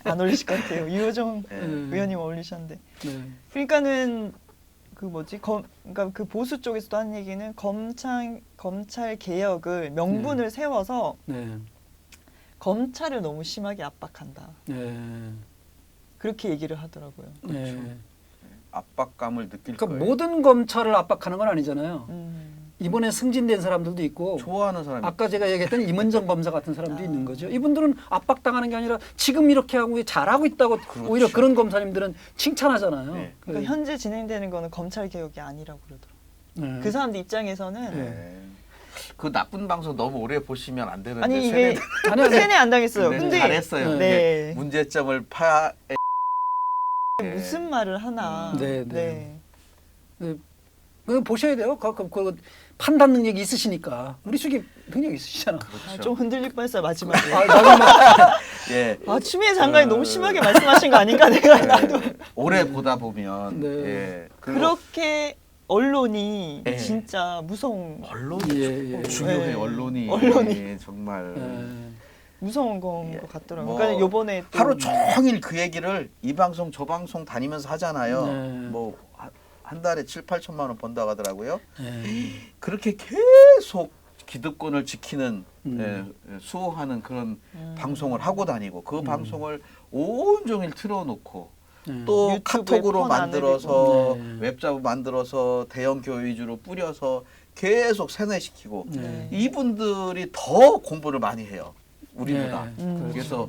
안 어울리실 것 같아요. 유호정 예. 의원님 어울리셨는데. 네. 그러니까는 그 뭐지? 그러니까 그 보수 쪽에서도 하는 얘기는 검찰 개혁을 명분을 세워서 네. 검찰을 너무 심하게 압박한다. 네. 그렇게 얘기를 하더라고요. 네. 압박감을 느낄 그러니까 거예요. 모든 검찰을 압박하는 건 아니잖아요. 음. 이번에 승진된 사람들도 있고 좋아하는 사람이 아까 제가 얘기했던 임은정 검사 같은 사람도 있는 거죠. 이분들은 압박당하는 게 아니라 지금 이렇게 하고 잘하고 있다고 그렇죠. 오히려 그런 검사님들은 칭찬하잖아요. 네. 그러니까 현재 진행되는 거는 검찰 개혁이 아니라고 그러더라고요. 네. 그 사람들 입장에서는 네. 그 나쁜 방송 너무 오래 보시면 안 되는데 아니 이게 아니, 세뇌 안 당했어요. 근데 근데 잘했어요. 네. 이게 문제점을 무슨 말을 하나. 네, 네. 그 보셔야 돼요. 그 판단 능력이 있으시니까 우리 숙이 능력 있으시잖아. 아, 좀 흔들릴 뻔했어요 마지막에. 예. 아 추미애 장관이 너무 심하게 말씀하신 거 아닌가 내가 나도. 오래 보다 보면 네. 예. 그리고 그렇게 언론이 예. 진짜 무서운 언론이 예. 중요해. 예. 언론이 정말 무서운 건 예. 것 같더라고요. 뭐 그러니까 요번에 또 하루 종일 그 얘기를 이 방송 저 방송 다니면서 하잖아요. 네. 뭐 한 달에 7, 8천만 원 번다고 하더라고요. 네. 그렇게 계속 기득권을 지키는 수호하는 그런 방송을 하고 다니고 그 방송을 온종일 틀어놓고 또 유튜브에 카톡으로 폰 안 만들어서 네. 웹잡 만들어서 대형 교회 위주로 뿌려서 계속 세뇌시키고 네. 이분들이 더 공부를 많이 해요. 우리보다. 네. 그래서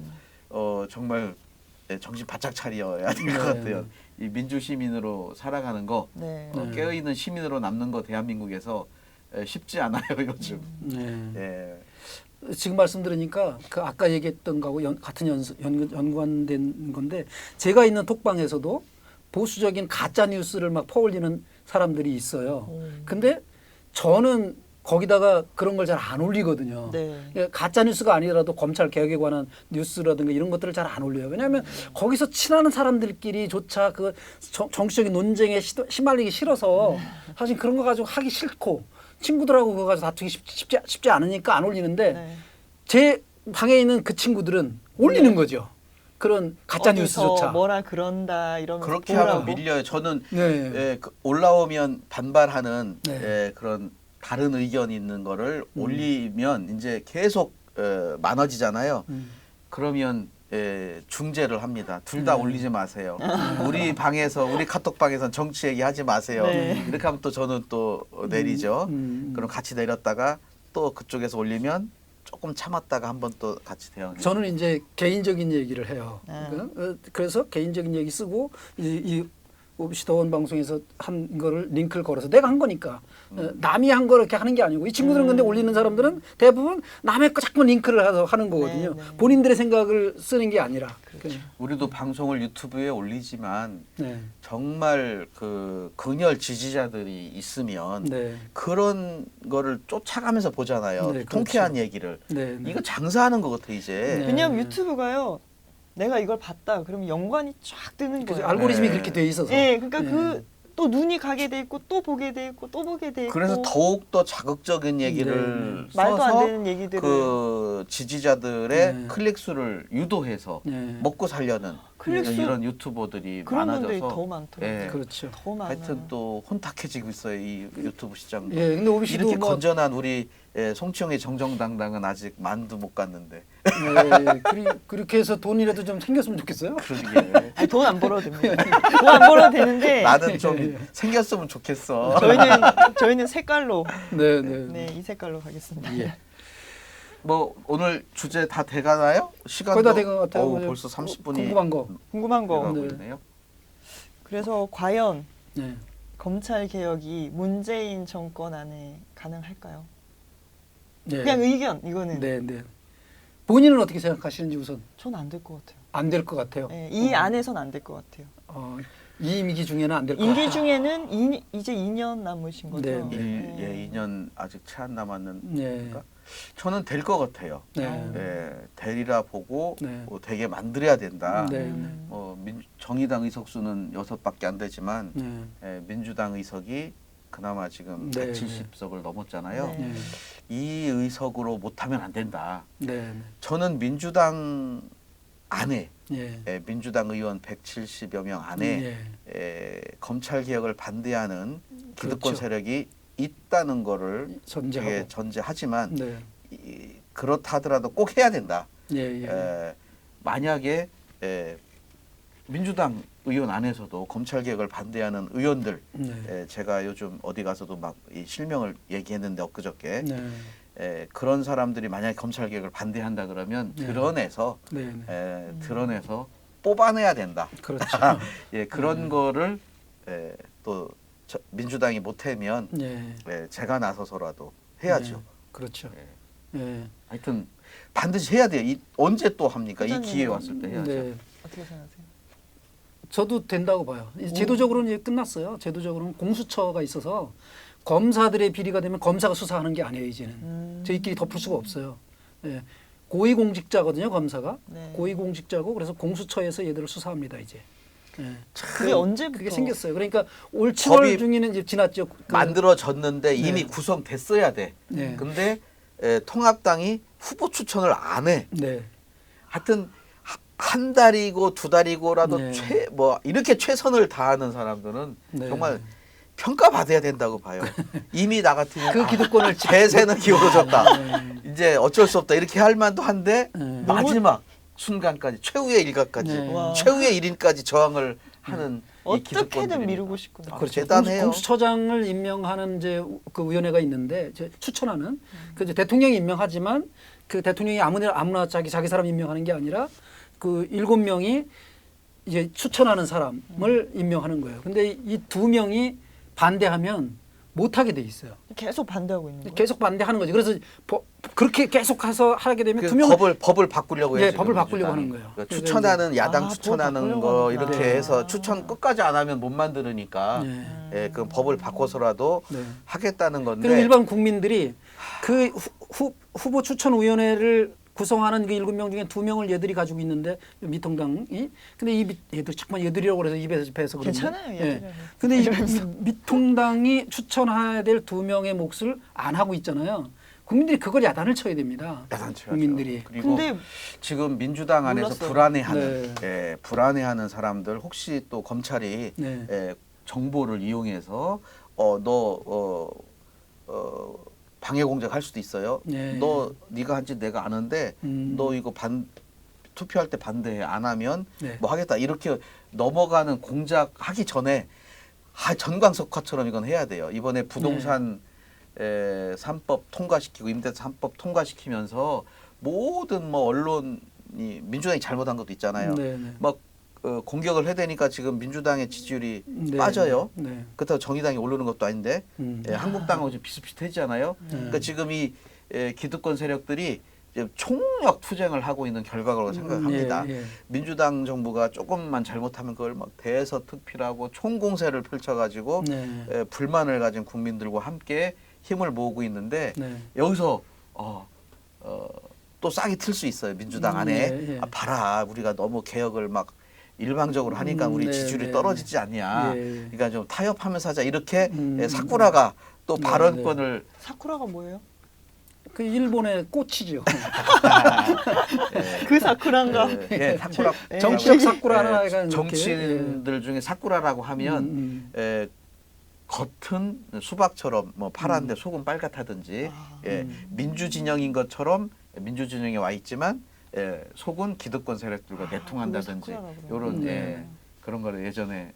정말 정신 바짝 차려야 될 것 네. 같아요. 이 민주 시민으로 살아가는 거, 네. 네. 깨어 있는 시민으로 남는 거 대한민국에서 쉽지 않아요 요즘. 네. 예. 지금 말씀 들으니까 그 아까 얘기했던 거하고 같은 연관된 건데 제가 있는 톡방에서도 보수적인 가짜 뉴스를 막 퍼올리는 사람들이 있어요. 근데 저는 거기다가 그런 걸 잘 안 올리거든요. 네. 가짜 뉴스가 아니더라도 검찰 개혁에 관한 뉴스라든가 이런 것들을 잘 안 올려요. 왜냐하면 거기서 친하는 사람들끼리조차 그 정치적인 논쟁에 시말리기 싫어서 사실 그런 거 가지고 하기 싫고 친구들하고 그거 가지고 다투기 쉽지 않으니까 안 올리는데 네. 제 방에 있는 그 친구들은 올리는 거죠. 그런 가짜 어디서 뉴스조차. 뭐라 그런다 이러면서 그렇게 보라고. 하면 밀려요. 저는 네. 올라오면 반발하는 네. 그런 다른 의견 있는 거를 올리면 이제 계속 많아지잖아요. 그러면 중재를 합니다. 둘 다 올리지 마세요. 우리 방에서 우리 카톡방에선 정치 얘기하지 마세요. 네. 이렇게 하면 또 저는 또 내리죠. 그럼 같이 내렸다가 또 그쪽에서 올리면 조금 참았다가 한번 또 같이 대응해요. 저는 이제 개인적인 얘기를 해요. 아. 그래서 개인적인 얘기 쓰고 이 OBC 더원 방송에서 한 거를 링크를 걸어서 내가 한 거니까 남이 한 거 이렇게 하는 게 아니고 이 친구들은 근데 올리는 사람들은 대부분 남의 거 자꾸 링크를 해서 하는 거거든요. 네, 네. 본인들의 생각을 쓰는 게 아니라. 우리도 방송을 유튜브에 올리지만 네. 정말 그 극렬 지지자들이 있으면 네. 그런 거를 쫓아가면서 보잖아요. 네, 통쾌한 그렇죠. 얘기를. 네. 네. 이거 장사하는 것 같아 이제. 네. 왜냐하면 유튜브가요. 내가 이걸 봤다. 그러면 연관이 쫙 뜨는 그죠. 거예요. 알고리즘이 네. 그렇게 돼 있어서. 예, 그러니까 네. 그 또 눈이 가게 돼 있고 또 보게 돼 있고 또 보게 돼 있고. 그래서 더욱 더 자극적인 얘기를 네. 말도 안 써서 되는 얘기들을 그 지지자들의 네. 클릭 수를 유도해서 네. 먹고 살려는 클릭 수- 이런 유튜버들이 그런 놈들이 많아져서 더 많더라고요. 예. 그렇죠. 더 많아요. 하여튼 또 혼탁해지고 있어요 이 유튜브 시장도. 예, 근데 오비씨도 이렇게 뭐 건전한 우리 송치영의 정정당당은 아직 만두 못 갔는데. 예, 그렇게 해서 돈이라도 좀 생겼으면 좋겠어요. 그러게. 아니, 돈 안 벌어도 됩니다. 돈 안 벌어도 되는데 나는 좀 생겼으면 좋겠어. 저희는 색깔로 네, 네. 네, 이 색깔로 가겠습니다. 예. 뭐 오늘 주제 다 돼가나요? 시간도 거의 다 된 것 같아요. 어우, 뭐 벌써 30분이 궁금한 거. 궁금한 거. 돼가고 네. 있네요. 그래서 과연 네. 검찰 개혁이 문재인 정권 안에 가능할까요? 네. 그냥 의견 이거는 네, 네. 본인은 어떻게 생각하시는지 우선 전 안 될 것 같아요. 안 될 것 같아요. 네, 이 안에선 안 될 것 같아요. 이 임기 중에는 안 될 것 임기 같아요. 중에는 이제 2년 남으신 거죠. 네, 네. 예, 2년 아직 채 안 남았는. 네. 저는 될 것 같아요. 네. 예, 되리라 보고 네. 되게 만들어야 된다. 네. 정의당 의석수는 6밖에 안 되지만 네. 민주당 의석이 그나마 지금 네. 170석을 넘었잖아요. 네. 네. 이 의석으로 못하면 안 된다. 네. 저는 민주당 안에 네. 민주당 의원 170여 명 안에 네. 검찰 개혁을 반대하는 기득권 그렇죠. 세력이 있다는 거를 전제하고. 되게 전제하지만 네. 그렇다 하더라도 꼭 해야 된다. 예, 예. 만약에 민주당 의원 안에서도 검찰 개혁을 반대하는 의원들, 네. 제가 요즘 어디 가서도 막 이 실명을 얘기했는데 엊그저께 네. 그런 사람들이 만약에 검찰 개혁을 반대한다 그러면 네. 드러내서 네. 네. 드러내서 뽑아내야 된다. 그렇죠. 예, 그런 거를 또 민주당이 못하면 네. 제가 나서서라도 해야죠. 네. 그렇죠. 예. 하여튼 반드시 해야 돼요. 언제 또 합니까? 이 회장님은? 기회 왔을 때 해야죠. 네. 어떻게 생각하세요? 저도 된다고 봐요. 제도적으로는 이제 끝났어요. 제도적으로는 공수처가 있어서 검사들의 비리가 되면 검사가 수사하는 게 아니에요. 이제는 저희끼리 덮을 수가 없어요. 예. 고위공직자거든요. 검사가 네. 고위공직자고 그래서 공수처에서 얘들을 수사합니다. 이제. 예. 그게 언제부터? 그게 생겼어요. 그러니까 올 7월 법이 중에는 이제 지났죠. 만들어졌는데 이미 네. 구성됐어야 돼. 네. 근데 통합당이 후보 추천을 안 해. 네. 하여튼 한 달이고 두 달이고라도 네. 이렇게 최선을 다하는 사람들은 네. 정말 평가받아야 된다고 봐요. 이미 나 같으면 그 기득권을 대세는 기울어졌다. 네. 이제 어쩔 수 없다. 이렇게 할 만도 한데 네. 마지막 순간까지 최후의 일각까지 네. 와. 최후의 1인까지 저항을 하는 이 기득권들입니다. 어떻게든 미루고 싶구나. 그렇죠. 대단해요. 공수처장을 임명하는 이제 그 위원회가 있는데 이제 추천하는 그 이제 대통령이 임명하지만 그 대통령이 아무나 자기 사람 임명하는 게 아니라 그 7명이 이제 추천하는 사람을 임명하는 거예요. 근데 이 두 명이 반대하면 못하게 돼 있어요. 계속 반대하고 있는 거예요. 계속 반대하는 거죠. 그래서 그렇게 계속해서 하게 되면 그 두 명은 법을 바꾸려고 해요. 예, 지금 법을 바꾸려고 민주당이. 하는 거예요. 그러니까 추천하는 야당 아, 법 추천하는 바꾸려고 거 하는구나. 이렇게 네. 해서 추천 끝까지 안 하면 못 만드니까 네. 예, 그 법을 바꿔서라도 네. 하겠다는 건데 그리고 일반 국민들이 그 후보 추천위원회를 구성하는 그 7명 중에 2명을 얘들이 가지고 있는데 미통당이 근데 얘들 잠깐 얘들이라고 그래서 입에서 배서 그런데 괜찮아요. 예. 얘들은. 근데 이 미통당이 추천해야 될 2명의 몫을 안 하고 있잖아요. 국민들이 그걸 야단을 쳐야 됩니다. 야단쳐야죠. 국민들이. 그리고 근데 지금 민주당 안에서 몰랐어요. 불안해하는 네. 예, 불안해하는 사람들 혹시 또 검찰이 네. 예, 정보를 이용해서 방해 공작할 수도 있어요. 네. 네가 한지 내가 아는데 너 이거 투표할 때 반대해 안 하면 네. 뭐 하겠다 이렇게 넘어가는 공작하기 전에 전광석화처럼 이건 해야 돼요. 이번에 부동산 3법 통과시키고 임대차 3법 통과시키면서 모든 뭐 언론이 민주당이 잘못한 것도 있잖아요. 네, 네. 막 공격을 해대니까 지금 민주당의 지지율이 네, 빠져요. 네. 그렇다고 정의당이 오르는 것도 아닌데 한국당하고 좀 비슷비슷하잖아요. 그러니까 지금 이 기득권 세력들이 이제 총력 투쟁을 하고 있는 결과라고 생각합니다. 예, 예. 민주당 정부가 조금만 잘못하면 그걸 막 대서특필하고 총공세를 펼쳐가지고 네. 불만을 가진 국민들과 함께 힘을 모으고 있는데 네. 여기서 또 싹이 틀 수 있어요. 민주당 안에 예, 예. 아, 봐라 우리가 너무 개혁을 막 일방적으로 하니까 우리 네, 지지율이 네, 떨어지지 않냐. 예. 그러니까 좀 타협하면서 하자 이렇게 사쿠라가 또 네, 발언권을 사쿠라가 뭐예요? 그 일본의 꽃이죠. 그 사쿠라인가? 사쿠라 정치적 사쿠라 하나가 이렇게, 정치인들 중에 사쿠라라고 하면 겉은 수박처럼 뭐 파란데 속은 빨갛다든지 민주 진영인 것처럼 민주 진영에 와 있지만 속은 기득권 세력들과 내통한다든지 그걸 사쿠라라고 이런 네. 그런 거를 예전에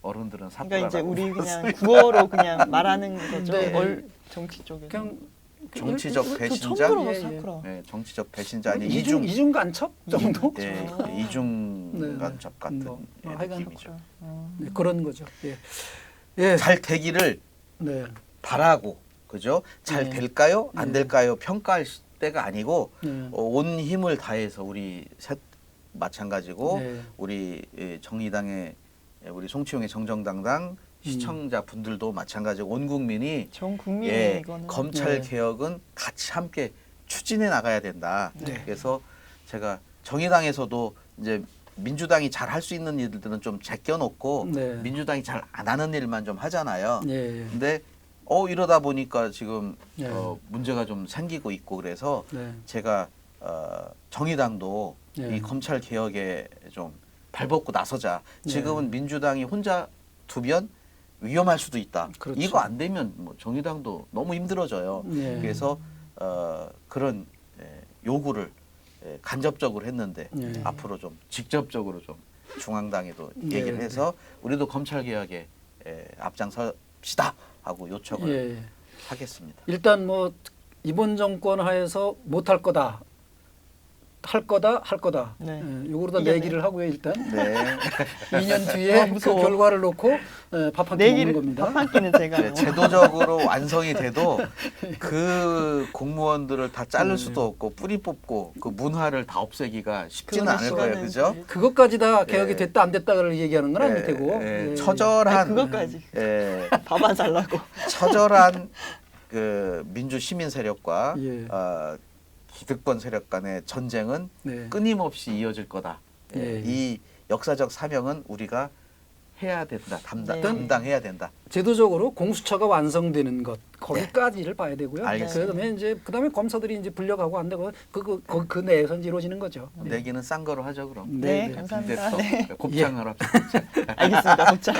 어른들은 사쿠라라고 그러니까 이제 우리 그냥 구어로 그냥 말하는 거죠. 네. 정치 쪽에. 그냥 정치적 처음 배신자, 들어봤어, 예, 예. 사쿠라. 정치적 배신자 아니 이중 간첩 정도 이중 네, 간첩 같은 뭐, 하여간 느낌이죠. 네, 그런 거죠. 예. 예. 잘 되기를 네. 바라고 그죠? 잘 네. 될까요? 안 네. 될까요? 평가할 때가 아니고 네. 온 힘을 다해서 우리 셋 마찬가지고 네. 우리 정의당의 우리 송치용의 정정당당 시청자 분들도 마찬가지고 온 국민이 전 국민이 이거는 검찰 네. 개혁은 같이 함께 추진해 나가야 된다. 네. 그래서 제가 정의당에서도 이제 민주당이 잘 할 수 있는 일들은 좀 제껴놓고 네. 민주당이 잘 안 하는 일만 좀 하잖아요. 예. 근데 이러다 보니까 지금 네. 문제가 좀 생기고 있고 그래서 네. 제가 정의당도 네. 이 검찰 개혁에 좀 발벗고 나서자. 네. 지금은 민주당이 혼자 두면 위험할 수도 있다. 그렇죠. 이거 안 되면 뭐 정의당도 너무 힘들어져요. 네. 그래서 그런 요구를 간접적으로 했는데 네. 앞으로 좀 직접적으로 좀 중앙당에도 네, 얘기를 해서 우리도 검찰 개혁에 앞장섭시다 하고 요청을 예. 하겠습니다. 일단 뭐 이번 정권 하에서 못할 거다. 할 거다. 네. 요거로 다 이게 내기를 하고요, 일단. 네. 2년 뒤에 그 무서워. 결과를 놓고 밥 한 끼 먹는 겁니다. 밥 한 끼는 제가 네, 제도적으로 완성이 돼도 그 공무원들을 다 자를 수도 없고 뿌리 뽑고 그 문화를 다 없애기가 쉽지는 그거는 않을 거예요, 시간은 그죠? 그것까지 다 개혁이 예. 됐다 안 됐다를 얘기하는 건 아닐 테고. 예. 처절한 그것까지 예, 밥 안 살라고. 처절한 그 민주 시민 세력과 예. 기득권 세력 간의 전쟁은 네. 끊임없이 이어질 거다. 예. 이 역사적 사명은 우리가 해야 된다. 네. 감당해야 된다. 제도적으로 공수처가 완성되는 것 거기까지를 봐야 되고요. 알겠습니다. 그다음에 이제 검사들이 이제 불려가고 안 되고 그 내에서 이제 이루어지는 거죠. 내기는 싼 거로 하죠 그럼. 네, 네. 감사합니다. 빈대떡, 네. 곱창을 합시다. 알겠습니다. 곱창.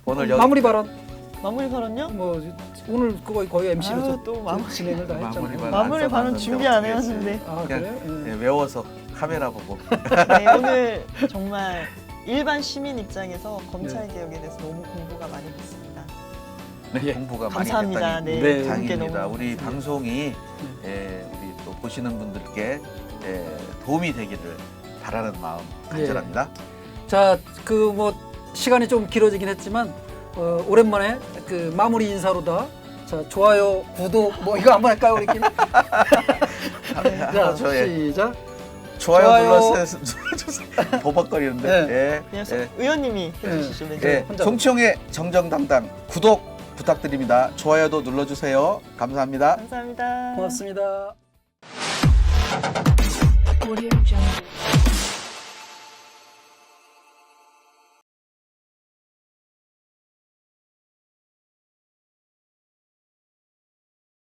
오늘 여기 마무리 발언. 마무리 발언요? 뭐 오늘 거의 MC로서 아유, 또 마무리. 진행을 다 마무리 했잖아요. 발언. 마무리 발언 안 준비 안 써봤는데 해왔는데. 아 그래요? 그냥 예. 외워서 카메라 보고. 네, 오늘 정말 일반 시민 입장에서 검찰 개혁에 대해서 너무 공부가 많이 됐습니다. 네, 예. 공부가 감사합니다. 많이 네, 됐다니 네. 다행입니다. 너무 우리 방송이 우리 또 보시는 분들께 도움이 되기를 바라는 마음 간절합니다. 자, 그 뭐 시간이 좀 길어지긴 했지만 오랜만에 그 마무리 인사로다. 자, 좋아요, 구독 뭐 이거 한번 할까요, 우리끼리? 자, 시작. 좋아요 눌러주세요. 버벅거리는데. 네. 예. 그냥 예. 의원님이 해주시죠. 네. 예. 혼자. 송치용의 정정당당 구독 부탁드립니다. 좋아요도 눌러주세요. 감사합니다. 감사합니다. 고맙습니다.